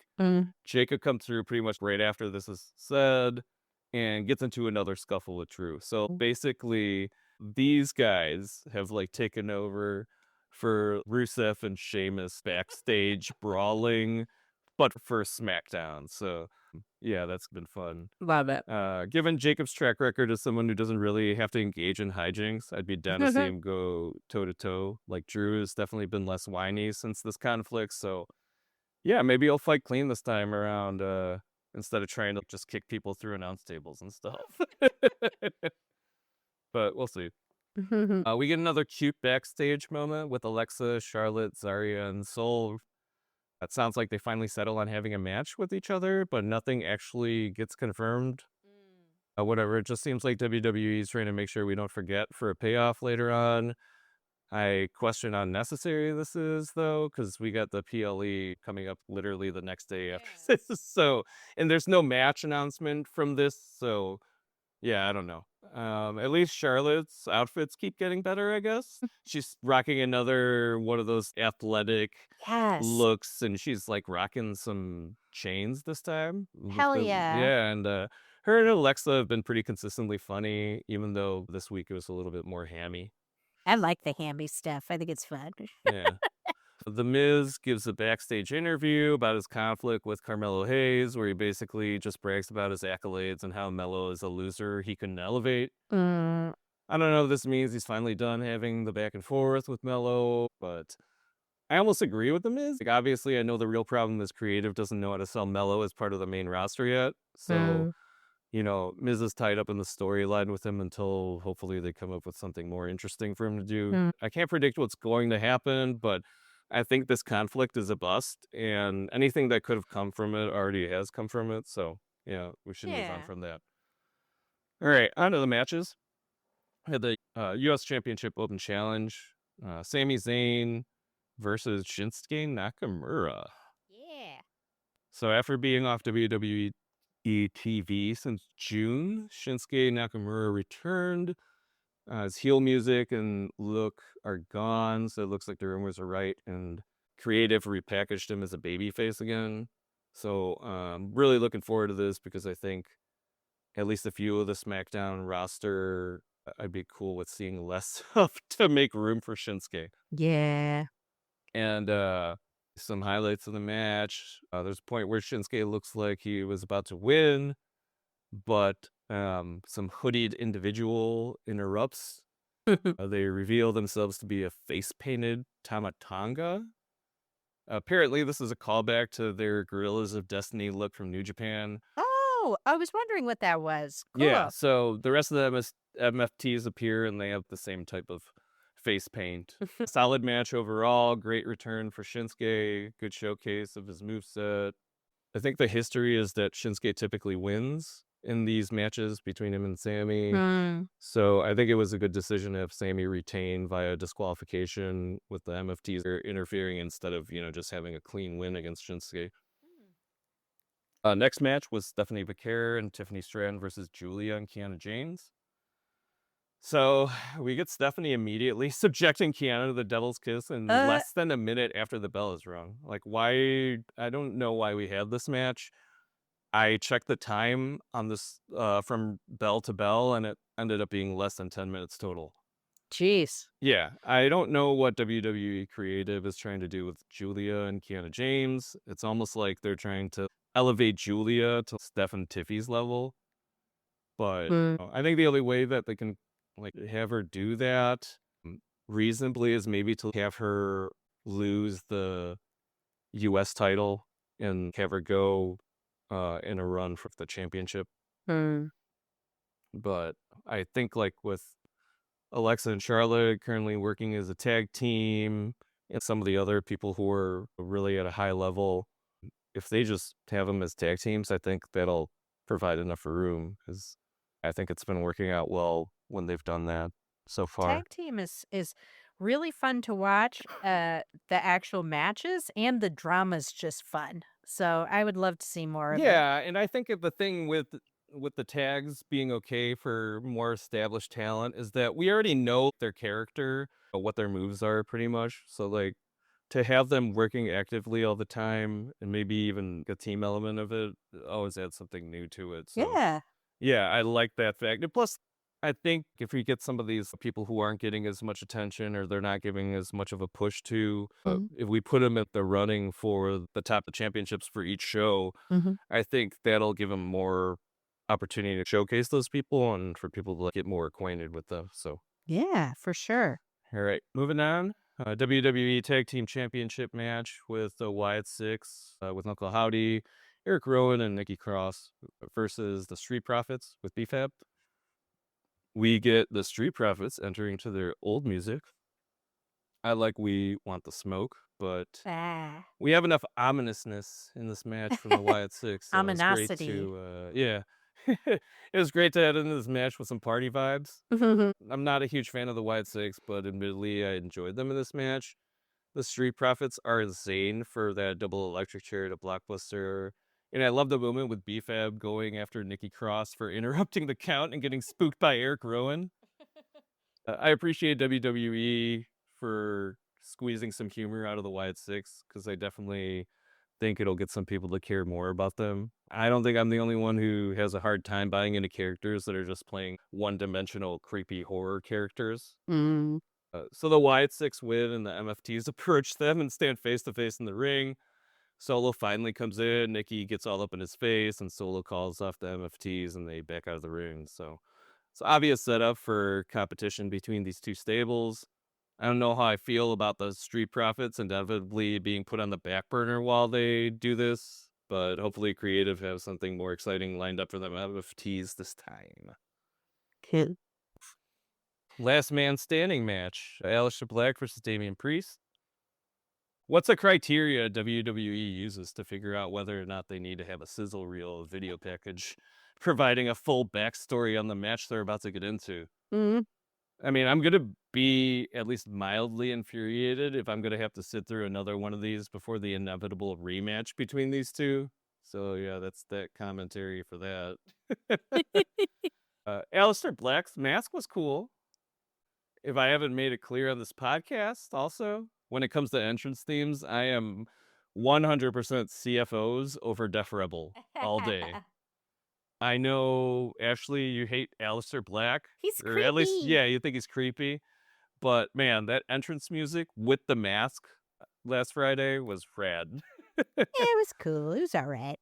Jacob comes through pretty much right after this is said and gets into another scuffle with Drew. So basically, these guys have like taken over for Rusev and Sheamus backstage brawling, but for SmackDown. So yeah, that's been fun. Love it. Given Jacob's track record as someone who doesn't really have to engage in hijinks, I'd be down to see him go toe-to-toe. Like, Drew has definitely been less whiny since this conflict, so yeah, maybe he'll fight clean this time around, instead of trying to just kick people through announce tables and stuff. But we'll see. We get another cute backstage moment with Alexa, Charlotte, Zarya, and Sol. It sounds like they finally settle on having a match with each other, but nothing actually gets confirmed. Whatever, it just seems like WWE is trying to make sure we don't forget for a payoff later on. I question how necessary this is, though, because we got the PLE coming up literally the next day after this. So, and there's no match announcement from this, so yeah, I don't know. At least Charlotte's outfits keep getting better, I guess. She's rocking another one of those athletic looks, and she's like rocking some chains this time. Hell yeah. Yeah, and her and Alexa have been pretty consistently funny, even though this week it was a little bit more hammy. I like the hammy stuff. I think it's fun. Yeah. The Miz gives a backstage interview about his conflict with Carmelo Hayes, where he basically just brags about his accolades and how Melo is a loser he couldn't elevate. I don't know if this means he's finally done having the back and forth with Melo, but I almost agree with the Miz. Like, obviously, I know the real problem is creative doesn't know how to sell Melo as part of the main roster yet. So, Miz is tied up in the storyline with him until hopefully they come up with something more interesting for him to do. I can't predict what's going to happen, but I think this conflict is a bust, and anything that could have come from it already has come from it. So, yeah, we should move on from that. All right, on to the matches. I had the U.S. Championship Open Challenge. Sami Zayn versus Shinsuke Nakamura. Yeah. So after being off WWE TV since June, Shinsuke Nakamura returned. His heel music and look are gone, so it looks like the rumors are right, and creative repackaged him as a babyface again. So really looking forward to this because I think at least a few of the SmackDown roster I'd be cool with seeing less of to make room for Shinsuke. Yeah. And some highlights of the match. There's a point where Shinsuke looks like he was about to win. but some hoodied individual interrupts. They reveal themselves to be a face-painted Tamatanga. Apparently, this is a callback to their Gorillas of Destiny look from New Japan. Oh, I was wondering what that was. Yeah, Cool. so the rest of the MFTs appear and they have the same type of face paint. Solid match overall. Great return for Shinsuke. Good showcase of his moveset. I think the history is that Shinsuke typically wins in these matches between him and Sammy. So I think it was a good decision to have Sammy retain via disqualification with the MFTs interfering instead of, just having a clean win against Shinsuke. Next match was Stephanie Becerra and Tiffany Stratton versus Julia and Kiana James. So we get Stephanie immediately subjecting Kiana to the Devil's Kiss in less than a minute after the bell is rung. Like, why? I don't know why we have this match. I checked the time on this from bell to bell, and it ended up being less than 10 minutes total. Jeez. Yeah, I don't know what WWE Creative is trying to do with Julia and Kiana James. It's almost like they're trying to elevate Julia to Steph and Tiffy's level. But I think the only way that they can have her do that reasonably is maybe to have her lose the US title and have her go in a run for the championship. But I think with Alexa and Charlotte currently working as a tag team and some of the other people who are really at a high level, if they just have them as tag teams, I think that'll provide enough room, because I think it's been working out well when they've done that so far. Tag team is really fun to watch. The actual matches and the drama's just fun. So I would love to see more of it. Yeah, and I think the thing with the tags being okay for more established talent is that we already know their character, what their moves are pretty much. So to have them working actively all the time and maybe even a team element of it always adds something new to it. So yeah, I like that fact. And plus, I think if we get some of these people who aren't getting as much attention or they're not giving as much of a push to, if we put them at the running for the top championships for each show, I think that'll give them more opportunity to showcase those people and for people to get more acquainted with them. So yeah, for sure. all right, moving on. WWE Tag Team Championship match with the Wyatt Six with Knuckle Howdy, Eric Rowan, and Nikki Cross versus the Street Profits with BFAB. We get the Street Profits entering to their old music. I like We Want the Smoke, but we have enough ominousness in this match from the Wyatt Six. So Ominosity. Yeah. It was great to add into this match with some party vibes. I'm not a huge fan of the Wyatt Six, but admittedly, I enjoyed them in this match. The Street Profits are insane for that double electric chair to Blockbuster. And I love the moment with BFAB going after Nikki Cross for interrupting the count and getting spooked by Eric Rowan. I appreciate WWE for squeezing some humor out of the Wyatt Six, because I definitely think it'll get some people to care more about them. I don't think I'm the only one who has a hard time buying into characters that are just playing one-dimensional creepy horror characters. So the Wyatt Six win and the MFTs approach them and stand face to face in the ring. Solo finally comes in, Nikki gets all up in his face, and Solo calls off the MFTs and they back out of the ring. So it's an obvious setup for competition between these two stables. I don't know how I feel about the Street Profits inevitably being put on the back burner while they do this, but hopefully Creative has something more exciting lined up for them MFTs this time. Last man standing match, Aleister Black versus Damian Priest. What's the criteria WWE uses to figure out whether or not they need to have a sizzle reel video package providing a full backstory on the match they're about to get into? I mean, I'm going to be at least mildly infuriated if I'm going to have to sit through another one of these before the inevitable rematch between these two. So yeah, that's that commentary for that. Aleister Black's mask was cool. If I haven't made it clear on this podcast, also, when it comes to entrance themes, I am 100% CFOs over Def Rebel all day. I know, Ashley, you hate Aleister Black. He's or at least, creepy. yeah, you think he's creepy. But man, that entrance music with the mask last Friday was rad. Yeah, it was cool. It was all right.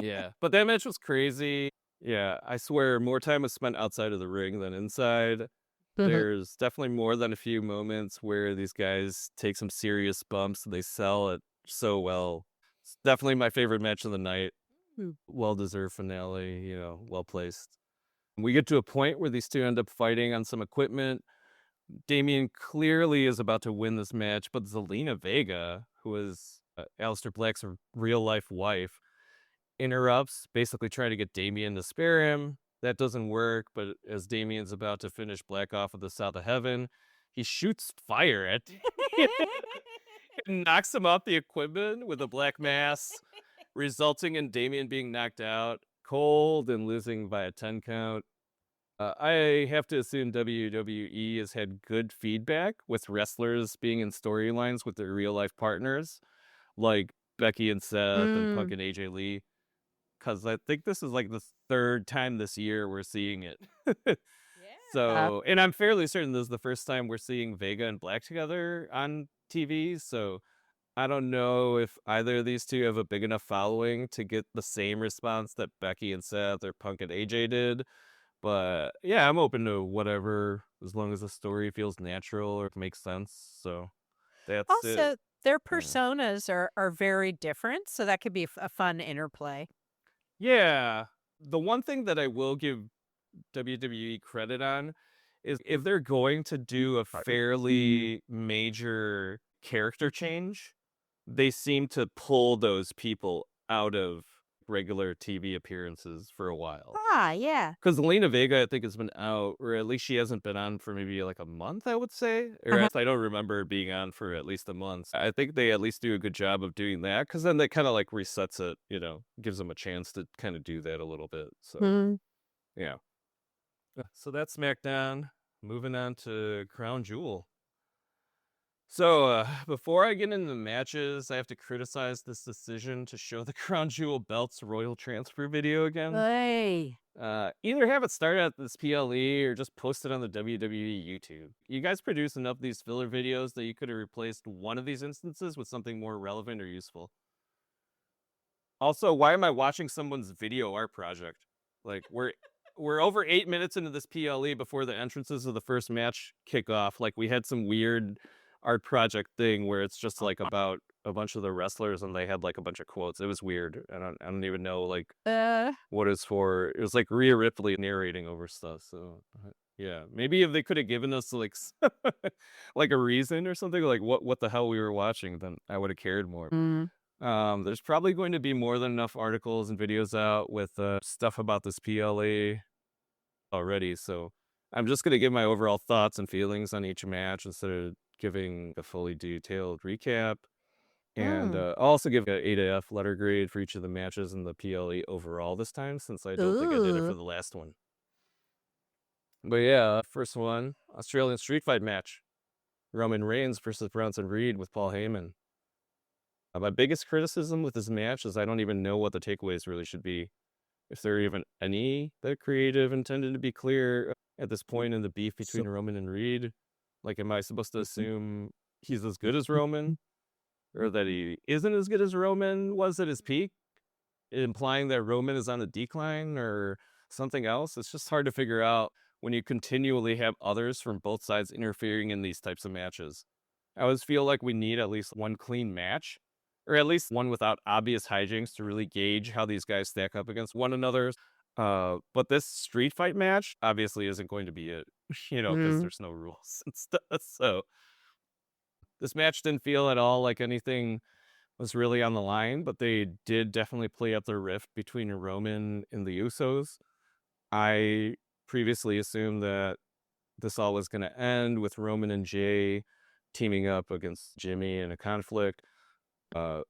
Yeah, but that match was crazy. Yeah, I swear more time was spent outside of the ring than inside. There's definitely more than a few moments where these guys take some serious bumps. They sell it so well. It's definitely my favorite match of the night. Mm. Well-deserved finale, well placed. We get to a point where these two end up fighting on some equipment. Damien clearly is about to win this match, but Zelina Vega, who is Aleister Black's real-life wife, interrupts, basically trying to get Damien to spare him. That doesn't work, but as Damien's about to finish Black off of the South of Heaven, he shoots fire at Damien and knocks him off the equipment with a black mass, resulting in Damien being knocked out cold and losing by a 10 count. I have to assume WWE has had good feedback with wrestlers being in storylines with their real life partners, like Becky and Seth and Punk and AJ Lee, because I think this is like the third time this year we're seeing it. So, and I'm fairly certain this is the first time we're seeing Vega and Black together on TV. So I don't know if either of these two have a big enough following to get the same response that Becky and Seth or Punk and AJ did. But yeah, I'm open to whatever, as long as the story feels natural or makes sense. So that's it. Also, their personas are very different, so that could be a fun interplay. Yeah. The one thing that I will give WWE credit on is if they're going to do a fairly major character change, they seem to pull those people out of regular TV appearances for a while. Yeah. Because Zelina Vega, I think, has been out, or at least she hasn't been on for maybe like a month, I would say. Or I don't remember being on for at least a month. I think they at least do a good job of doing that, because then that kind of like resets it, gives them a chance to kind of do that a little bit. So, yeah. So that's SmackDown. Moving on to Crown Jewel. So, before I get into the matches, I have to criticize this decision to show the Crown Jewel Belts Royal Transfer video again. Hey. Either have it start at this PLE or just post it on the WWE YouTube. You guys produce enough of these filler videos that you could have replaced one of these instances with something more relevant or useful. Also, why am I watching someone's video art project? Like, we're over 8 minutes into this PLE before the entrances of the first match kick off. Like, we had some weird art project thing where it's just like about a bunch of the wrestlers and they had like a bunch of quotes. It was weird. I don't even know like what it's for. It was like Rhea Ripley narrating over stuff. So yeah, maybe if they could have given us like like a reason or something, like what the hell we were watching, then I would have cared more. There's probably going to be more than enough articles and videos out with stuff about this PLE already. So I'm just gonna give my overall thoughts and feelings on each match instead of giving a fully detailed recap. And I'll also give an A to F letter grade for each of the matches in the PLE overall this time, since I don't think I did it for the last one. But yeah, first one, Australian Street Fight match. Roman Reigns versus Bronson Reed with Paul Heyman. My biggest criticism with this match is I don't even know what the takeaways really should be. If there are even any that creative intended to be clear at this point in the beef between Roman and Reed. Like, am I supposed to assume he's as good as Roman? Or that he isn't as good as Roman was at his peak? Implying that Roman is on a decline or something else? It's just hard to figure out when you continually have others from both sides interfering in these types of matches. I always feel like we need at least one clean match, or at least one without obvious hijinks to really gauge how these guys stack up against one another. But this street fight match obviously isn't going to be it, because there's no rules and stuff. So this match didn't feel at all like anything was really on the line, but they did definitely play up the rift between Roman and the Usos. I previously assumed that this all was going to end with Roman and Jay teaming up against Jimmy in a conflict. But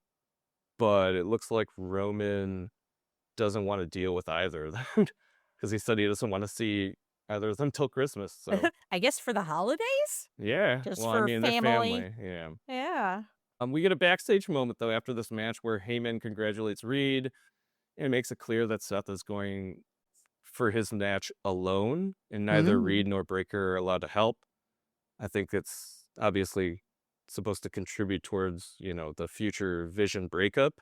it looks like Roman doesn't want to deal with either of them because he said he doesn't want to see either of them till Christmas. So I guess for the holidays? yeah, Just well, for they're family. Yeah. Yeah. We get a backstage moment though after this match where Heyman congratulates Reed and makes it clear that Seth is going for his match alone, and neither Reed nor Breaker are allowed to help. I think it's obviously supposed to contribute towards, the future Vision breakup.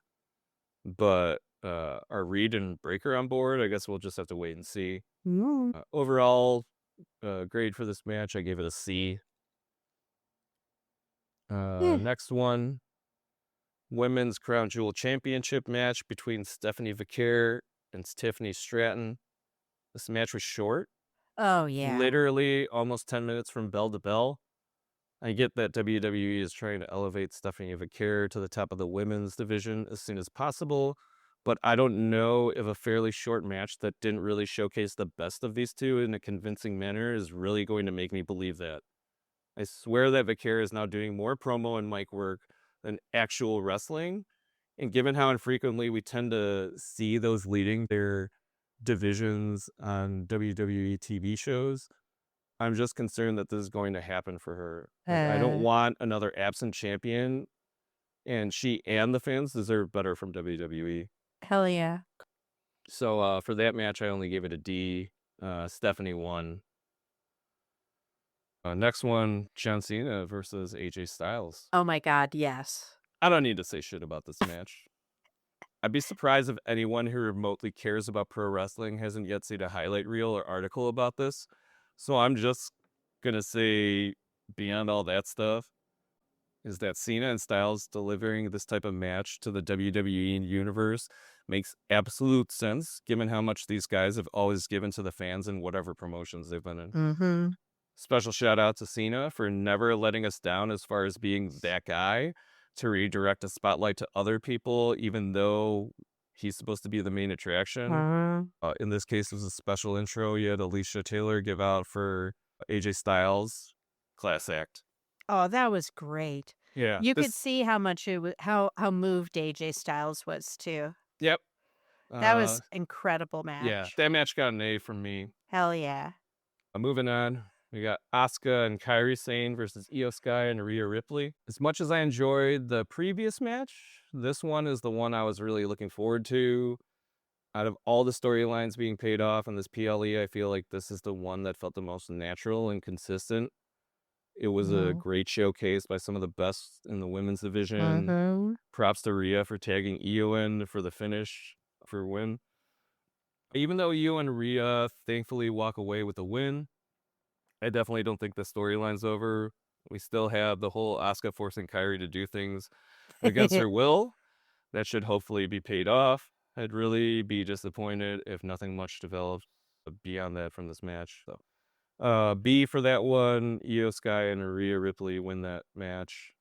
But our Reed and Breaker on board. I guess we'll just have to wait and see. Mm. Overall, grade for this match, I gave it a C. Yeah. Next one, Women's Crown Jewel Championship match between Stephanie Vaquer and Tiffany Stratton. This match was short, Oh, yeah. literally almost 10 minutes from bell to bell. I get that WWE is trying to elevate Stephanie Vaquer to the top of the women's division as soon as possible, but I don't know if a fairly short match that didn't really showcase the best of these two in a convincing manner is really going to make me believe that. I swear that Vaquer is now doing more promo and mic work than actual wrestling, and given how infrequently we tend to see those leading their divisions on WWE TV shows, I'm just concerned that this is going to happen for her. Like, I don't want another absent champion, and she and the fans deserve better from WWE. Hell yeah. So for that match, I only gave it a D. Stephanie won. Next one, John Cena versus AJ Styles. Oh my God, yes. I don't need to say shit about this match. I'd be surprised if anyone who remotely cares about pro wrestling hasn't yet seen a highlight reel or article about this. So I'm just going to say, beyond all that stuff, is that Cena and Styles delivering this type of match to the WWE universe makes absolute sense, given how much these guys have always given to the fans in whatever promotions they've been in. Mm-hmm. Special shout out to Cena for never letting us down as far as being that guy to redirect a spotlight to other people, even though he's supposed to be the main attraction. In this case, it was a special intro. You had Alicia Taylor give out for AJ Styles. Class act. Oh, that was great. Yeah. You could see how much it was, how moved AJ Styles was too. Yep. That was incredible match. Yeah, that match got an A from me. Hell yeah. Moving on, we got Asuka and Kairi Sane versus Io Sky and Rhea Ripley. As much as I enjoyed the previous match, this one is the one I was really looking forward to. Out of all the storylines being paid off in this PLE, I feel like this is the one that felt the most natural and consistent. It was a great showcase by some of the best in the women's division. Props to Rhea for tagging Io in for the finish for a win. Even though Io and Rhea thankfully walk away with a win, I definitely don't think the storyline's over. We still have the whole Asuka forcing Kairi to do things against her will. That should hopefully be paid off. I'd really be disappointed if nothing much developed beyond that from this match. So, B for that one. Io Sky and Rhea Ripley win that match.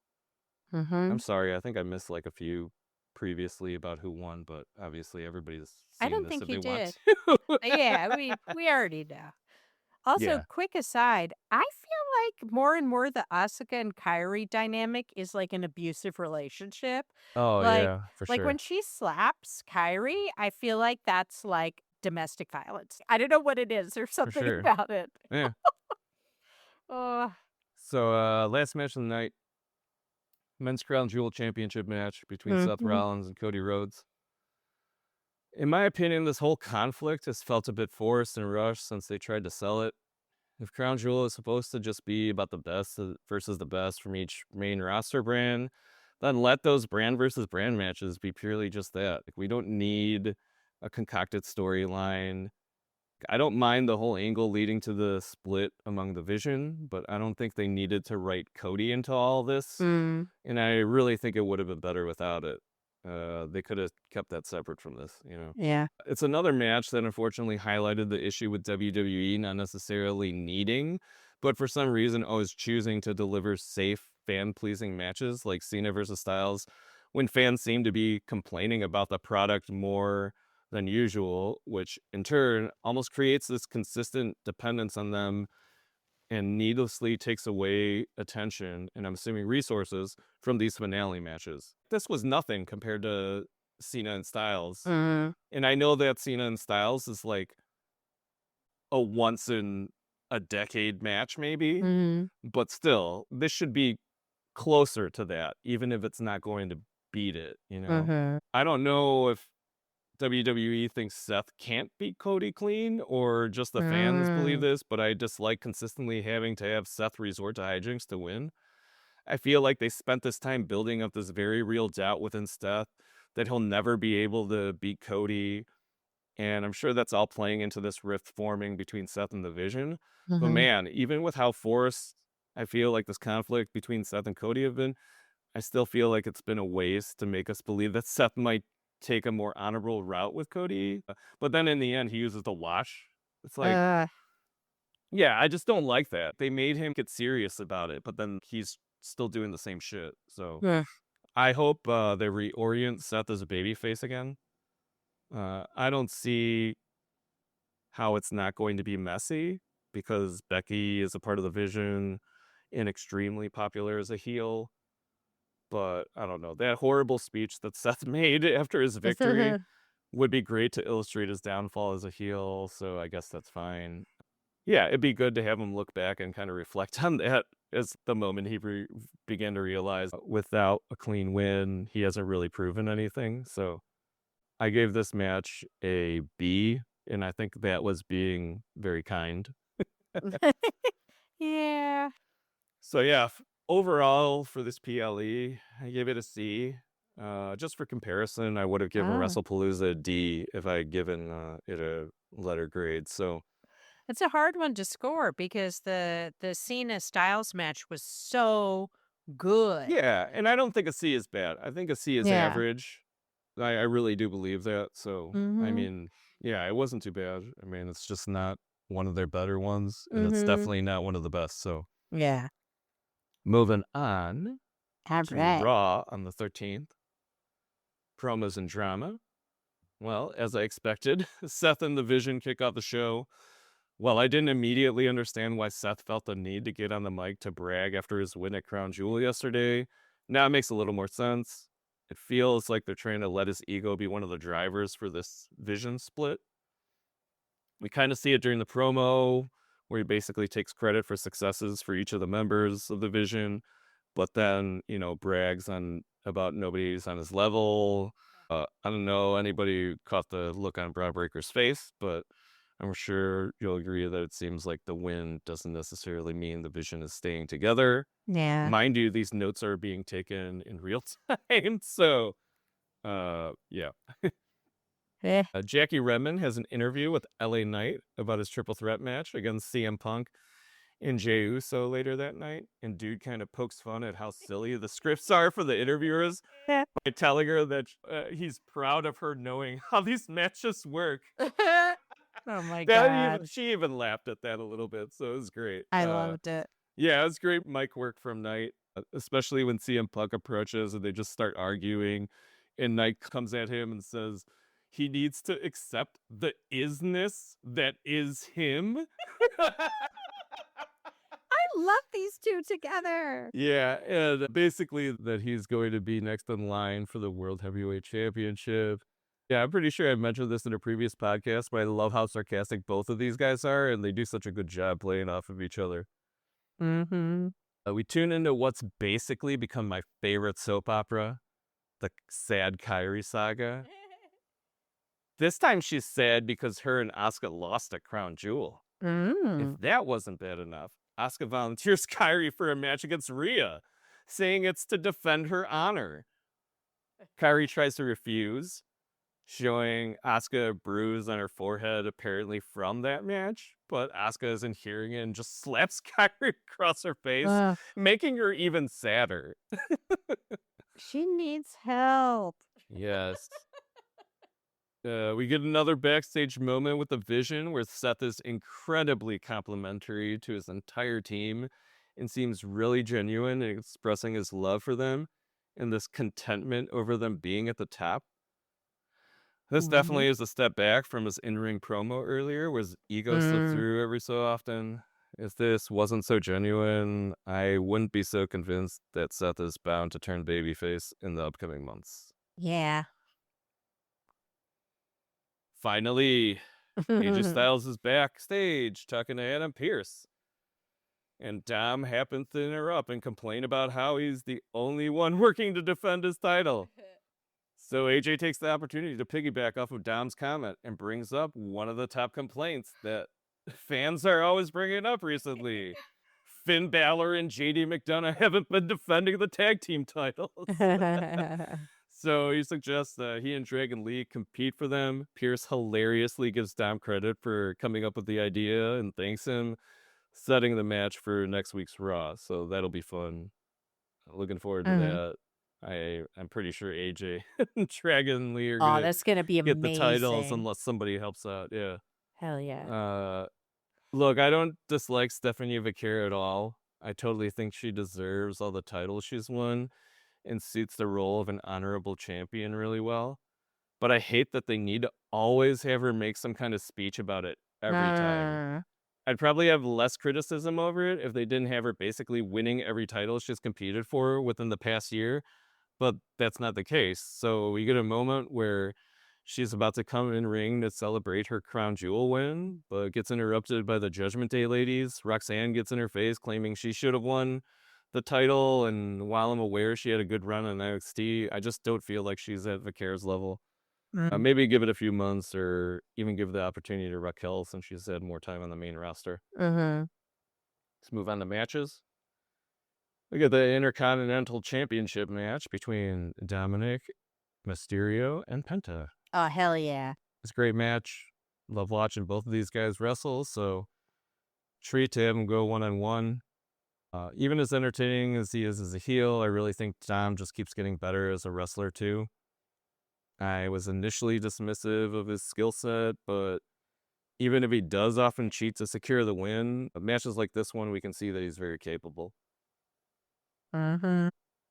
I'm sorry, I think I missed like a few previously about who won, but obviously everybody's seen I don't this think if you they want did. to. Yeah, we already know. Also, Yeah. quick aside, I feel like more and more the Asuka and Kairi dynamic is like an abusive relationship. Oh, Like, yeah, for like sure. when she slaps Kairi, I feel like that's like domestic violence. I don't know what it is. There's something sure. about it. Yeah. Oh, So, last match of the night, Men's Crown Jewel Championship match between Seth Rollins and Cody Rhodes. In my opinion, this whole conflict has felt a bit forced and rushed since they tried to sell it. If Crown Jewel is supposed to just be about the best versus the best from each main roster brand, then let those brand versus brand matches be purely just that. Like, we don't need a concocted storyline. I don't mind the whole angle leading to the split among the Vision, but I don't think they needed to write Cody into all this. And I really think it would have been better without it. They could have kept that separate from this, you know. yeah. It's another match that unfortunately highlighted the issue with WWE not necessarily needing, but for some reason always choosing to deliver safe, fan-pleasing matches like Cena versus Styles when fans seem to be complaining about the product more than usual, which in turn almost creates this consistent dependence on them and needlessly takes away attention, and I'm assuming resources, from these finale matches. This was nothing compared to Cena and Styles. And I know that Cena and Styles is like a once in a decade match maybe, but still, this should be closer to that, even if it's not going to beat it, you know? I don't know if WWE thinks Seth can't beat Cody clean, or just the fans believe this, but I dislike consistently having to have Seth resort to hijinks to win. I feel like they spent this time building up this very real doubt within Seth that he'll never be able to beat Cody. And I'm sure that's all playing into this rift forming between Seth and the Vision. But man, even with how forced I feel like this conflict between Seth and Cody have been, I still feel like it's been a waste to make us believe that Seth might take a more honorable route with Cody. But then in the end, he uses the wash. It's like, yeah, I just don't like that. They made him get serious about it, but then he's still doing the same shit. So I hope they reorient Seth as a babyface again. I don't see how it's not going to be messy because Becky is a part of the Vision and extremely popular as a heel. But I don't know. That horrible speech that Seth made after his victory would be great to illustrate his downfall as a heel. So I guess that's fine. Yeah, it'd be good to have him look back and kind of reflect on that as the moment he began to realize without a clean win, he hasn't really proven anything. So I gave this match a B, and I think that was being very kind. Yeah. So yeah, overall for this PLE, I gave it a C. Just for comparison, I would have given WrestlePalooza a D if I had given it a letter grade. So it's a hard one to score because the Cena Styles match was so good. yeah, and I don't think a C is bad. I think a C is average. I really do believe that. So I mean, yeah, it wasn't too bad. I mean, it's just not one of their better ones, and it's definitely not one of the best. So yeah. Moving on All to right. Raw on the 13th. Promos and drama. Well, as I expected, Seth and the Vision kick off the show. Well, I didn't immediately understand why Seth felt the need to get on the mic to brag after his win at Crown Jewel yesterday. Now it makes a little more sense. It feels like they're trying to let his ego be one of the drivers for this Vision split. We kind of see it during the promo, where he basically takes credit for successes for each of the members of the Vision, but then, brags on about nobody's on his level. I don't know anybody caught the look on Bron Breakker's face, but I'm sure you'll agree that it seems like the win doesn't necessarily mean the Vision is staying together. Yeah. Mind you, these notes are being taken in real time, so yeah. Jackie Redmond has an interview with LA Knight about his triple threat match against CM Punk and Jey Uso later that night. And dude kind of pokes fun at how silly the scripts are for the interviewers by telling her that he's proud of her knowing how these matches work. Oh my God. She even laughed at that a little bit, so it was great. I loved it. Yeah, it was great mic work from Knight, especially when CM Punk approaches and they just start arguing. And Knight comes at him and says he needs to accept the isness that is him. I love these two together. Yeah, and basically that he's going to be next in line for the World Heavyweight Championship. Yeah, I'm pretty sure I mentioned this in a previous podcast, but I love how sarcastic both of these guys are, and they do such a good job playing off of each other. We tune into what's basically become my favorite soap opera, the sad Kairi saga. This time she's sad because her and Asuka lost at Crown Jewel. If that wasn't bad enough, Asuka volunteers Kairi for a match against Rhea, saying it's to defend her honor. Kairi tries to refuse, showing Asuka a bruise on her forehead apparently from that match, but Asuka isn't hearing it and just slaps Kairi across her face, making her even sadder. She needs help. Yes. We get another backstage moment with the Vision where Seth is incredibly complimentary to his entire team and seems really genuine in expressing his love for them and this contentment over them being at the top. This definitely is a step back from his in-ring promo earlier, where his ego slipped through every so often. If this wasn't so genuine, I wouldn't be so convinced that Seth is bound to turn babyface in the upcoming months. Yeah. Finally, AJ Styles is backstage talking to Adam Pearce. And Dom happens to interrupt and complain about how he's the only one working to defend his title. So AJ takes the opportunity to piggyback off of Dom's comment and brings up one of the top complaints that fans are always bringing up recently. Finn Balor and JD McDonough haven't been defending the tag team titles. So he suggests that he and Dragon Lee compete for them. Pierce hilariously gives Dom credit for coming up with the idea and thanks him, setting the match for next week's Raw. So that'll be fun. Looking forward to Mhm. that. I'm pretty sure AJ and Dragon Lee are Oh, gonna that's gonna be get the titles amazing. unless somebody helps out. Yeah. Hell yeah. Uh, Look, I don't dislike Stephanie Vaquer at all. I totally think she deserves all the titles she's won and suits the role of an honorable champion really well. But I hate that they need to always have her make some kind of speech about it every time. Uh, I'd probably have less criticism over it if they didn't have her basically winning every title she's competed for within the past year, but that's not the case. So we get a moment where she's about to come in ring to celebrate her crown jewel win, but gets interrupted by the Judgment Day ladies. Roxanne gets in her face claiming she should have won the title, and while I'm aware she had a good run on NXT, I just don't feel like she's at Vaquer's level. Maybe give it a few months or even give the opportunity to Raquel since she's had more time on the main roster. mm-hmm. Let's move on to matches. We got the Intercontinental Championship match between Dominic, Mysterio, and Penta. Oh, hell yeah. It's a great match. Love watching both of these guys wrestle, so treat to have them go one-on-one. Even as entertaining as he is as a heel, I really think Dom just keeps getting better as a wrestler too. I was initially dismissive of his skill set, but even if he does often cheat to secure the win, matches like this one, we can see that he's very capable. Mm-hmm.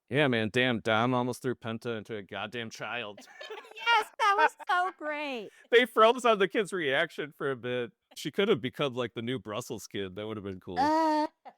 Yeah, man, damn, Dom almost threw Penta into a goddamn child. Yes, that was so great. They froze on the kid's reaction for a bit. She could have become like the new Brussels kid. That would have been cool.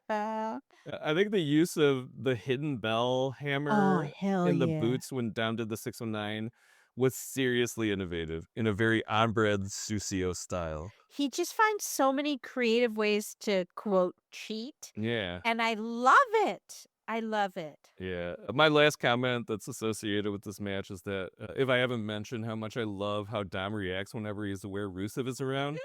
I think the use of the hidden bell oh, hammer hell in the yeah. boots when Dom did the 619 was seriously innovative in a very on-brand Susio style. He just finds so many creative ways to, quote, cheat. Yeah. And I love it. I love it. Yeah. My last comment that's associated with this match is that if I haven't mentioned how much I love how Dom reacts whenever he's aware Rusev is around,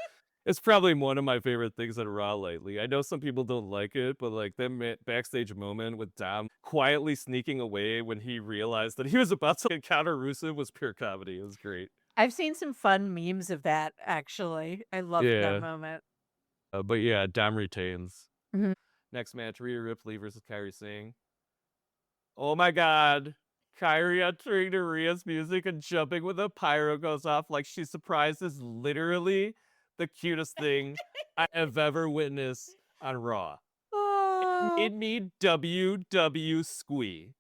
it's probably one of my favorite things at Raw lately. I know some people don't like it, but like that backstage moment with Dom quietly sneaking away when he realized that he was about to encounter Rusev was pure comedy. It was great. I've seen some fun memes of that, actually. I loved Yeah. that moment. But yeah, Dom retains. Mhm. Next match, Rhea Ripley versus Kairi Singh. Oh my god. Kairi entering to Rhea's music and jumping when the pyro goes off like she's surprised is literally the cutest thing I have ever witnessed on Raw. It made me WW squee.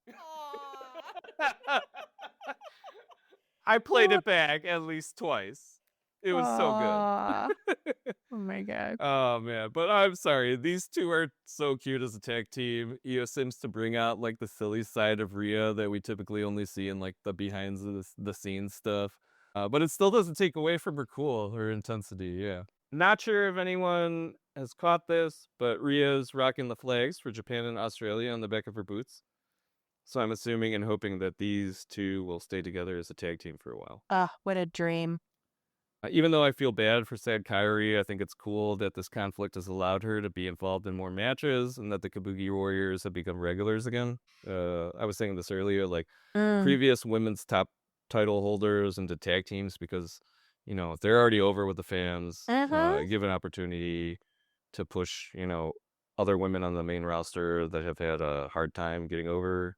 I played it back at least twice. It was so good. Oh my god. Oh man, but I'm sorry. These two are so cute as a tag team. Io seems to bring out like the silly side of Rhea that we typically only see in like the behind the scenes stuff. But it still doesn't take away from her cool, her intensity. Yeah. Not sure if anyone has caught this, but Rhea's rocking the flags for Japan and Australia on the back of her boots. So I'm assuming and hoping that these two will stay together as a tag team for a while. What a dream. Even though I feel bad for sad Kairi, I think it's cool that this conflict has allowed her to be involved in more matches and that the Kabuki Warriors have become regulars again. I was saying this earlier, like previous women's top title holders into tag teams because, you know, they're already over with the fans, give an opportunity to push, you know, other women on the main roster that have had a hard time getting over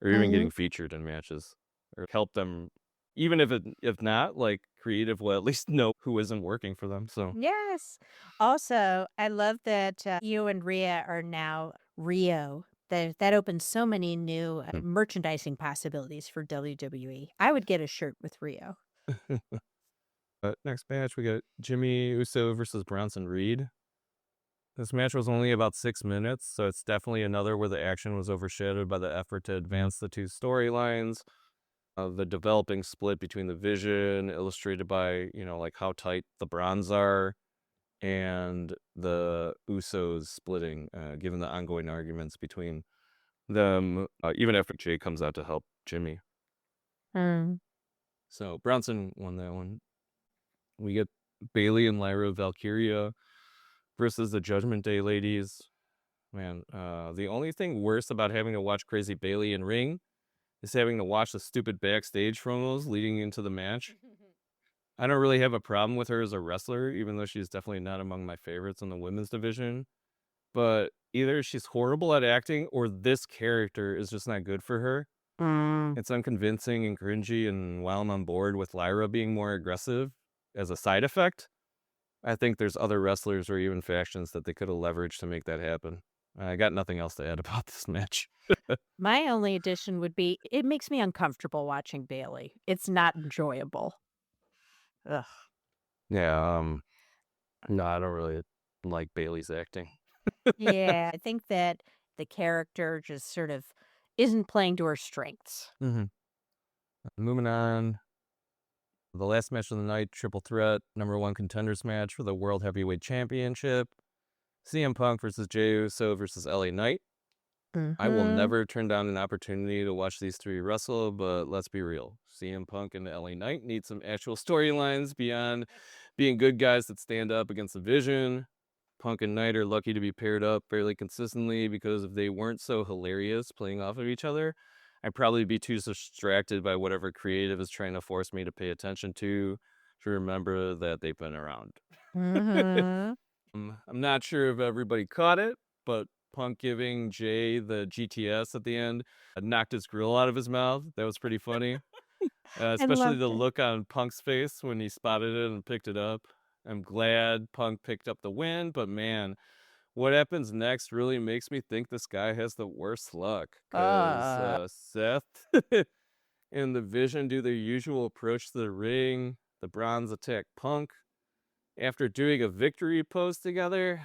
or even getting featured in matches or help them, even if not like creative will at least know who isn't working for them. So Yes. Also, I love that you and Rhea are now Rio. That opens so many new merchandising possibilities for WWE. I would get a shirt with Rio. next match we got Jimmy Uso versus Bronson Reed. This match was only about 6 minutes, so it's definitely another where the action was overshadowed by the effort to advance the two storylines. The developing split between the Vision, illustrated by, you know, like how tight the Bronze are, and the Usos splitting, given the ongoing arguments between them, even after Jay comes out to help Jimmy. So Bronson won that one. We get Bailey and Lyra Valkyria versus the Judgment Day ladies. Man, the only thing worse about having to watch Crazy Bailey in ring is having to watch the stupid backstage promos leading into the match. I don't really have a problem with her as a wrestler, even though she's definitely not among my favorites in the women's division. But either she's horrible at acting or this character is just not good for her. It's unconvincing and cringy, and while I'm on board with Lyra being more aggressive as a side effect, I think there's other wrestlers or even factions that they could have leveraged to make that happen. I got nothing else to add about this match. My only addition would be it makes me uncomfortable watching Bailey. It's not enjoyable. Ugh. Yeah, no, I don't really like Bailey's acting. Yeah, I think that the character just sort of isn't playing to her strengths. Moving on. The last match of the night, triple threat, number 1 contenders match for the World Heavyweight Championship. CM Punk versus Jey Uso versus LA Knight. I will never turn down an opportunity to watch these three wrestle, but let's be real. CM Punk and LA Knight need some actual storylines beyond being good guys that stand up against the Vision. Punk and Knight are lucky to be paired up fairly consistently, because if they weren't so hilarious playing off of each other, I'd probably be too distracted by whatever creative is trying to force me to pay attention to remember that they've been around. I'm not sure if everybody caught it, but Punk giving Jay the GTS at the end knocked his grill out of his mouth. That was pretty funny. Especially the look on Punk's face when he spotted it and picked it up. I'm glad Punk picked up the win, but man, what happens next really makes me think this guy has the worst luck. Because Seth and the Vision do their usual approach to the ring. The Bronze attack Punk. After doing a victory pose together,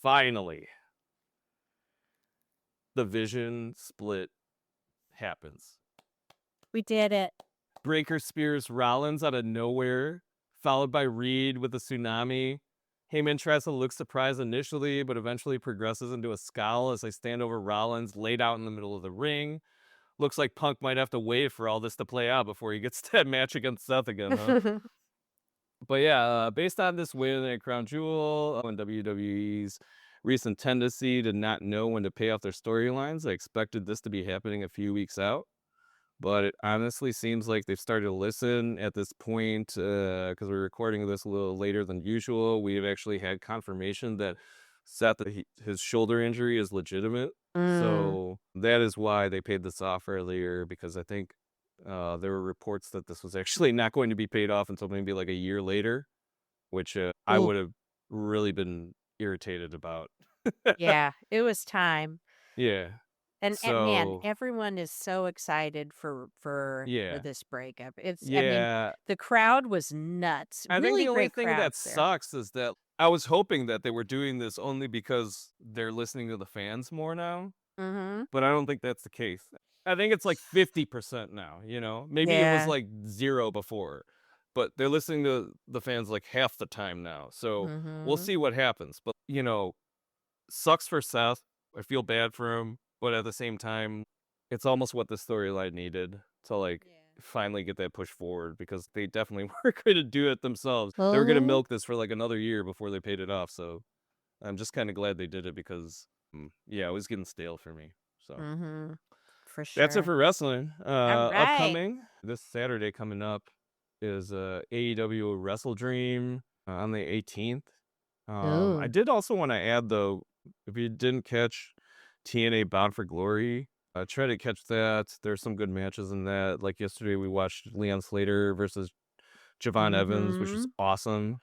finally, the Vision split happens. We did it. Breaker spears Rollins out of nowhere, followed by Reed with a tsunami. Heyman tries to look surprised initially, but eventually progresses into a scowl as they stand over Rollins, laid out in the middle of the ring. Looks like Punk might have to wait for all this to play out before he gets that match against Seth again, huh? But yeah, based on this win at Crown Jewel and WWE's recent tendency to not know when to pay off their storylines, I expected this to be happening a few weeks out. But it honestly seems like they've started to listen at this point, because we're recording this a little later than usual. We have actually had confirmation that Seth, his shoulder injury is legitimate. So that is why they paid this off earlier, because I think there were reports that this was actually not going to be paid off until maybe like a year later, which I would have really been irritated about. Yeah, it was time. Yeah. And man, everyone is so excited for this breakup. I mean, the crowd was nuts. I really think the only great thing that crowds there. sucks is that I was hoping that they were doing this only because they're listening to the fans more now. But I don't think that's the case. I think it's like 50% now, you know? Maybe it was like 0 before. But they're listening to the fans like half the time now. So we'll see what happens. But, you know, sucks for Seth. I feel bad for him. But at the same time, it's almost what the storyline needed to like finally get that push forward, because they definitely were going to do it themselves. They were going to milk this for like another year before they paid it off. So I'm just kind of glad they did it, because, yeah, it was getting stale for me. So for sure. that's it for wrestling. All right. Upcoming this Saturday coming up is AEW WrestleDream on the 18th. I did also want to add, though, if you didn't catch TNA Bound for Glory, try to catch that. There's some good matches in that. Like yesterday, we watched Leon Slater versus Javon Evans, which is awesome.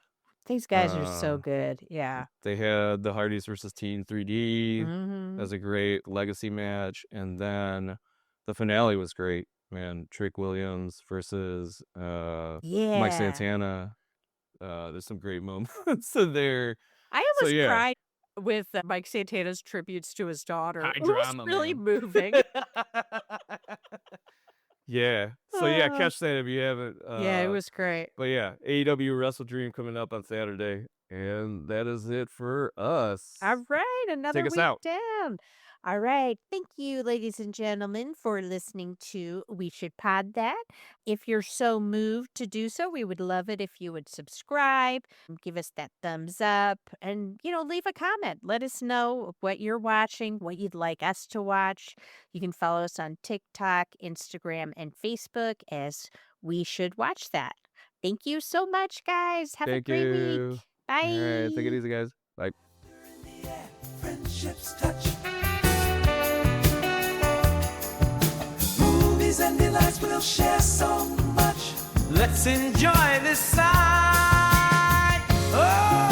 These guys are so good. Yeah. They had the Hardys versus Team 3D. That's a great legacy match. And then the finale was great, man. Trick Williams versus Mike Santana. There's some great moments in there. I almost cried with Mike Santana's tributes to his daughter. High it drama, was really man. moving. Yeah. So yeah, catch that if you haven't. Yeah, it was great. But yeah, AEW WrestleDream coming up on Saturday. And that is it for us. All right, another Take us week out. down. All right. Thank you, ladies and gentlemen, for listening to We Should Pod That. If you're so moved to do so, we would love it if you would subscribe, give us that thumbs up, and, leave a comment. Let us know what you're watching, what you'd like us to watch. You can follow us on TikTok, Instagram, and Facebook as We Should Watch That. Thank you so much, guys. Have a Thank great week. you. Bye. All right, take it easy, guys. Bye. In the air, friendships touch. Movies and delights, we'll share so much. Let's enjoy this side. Oh!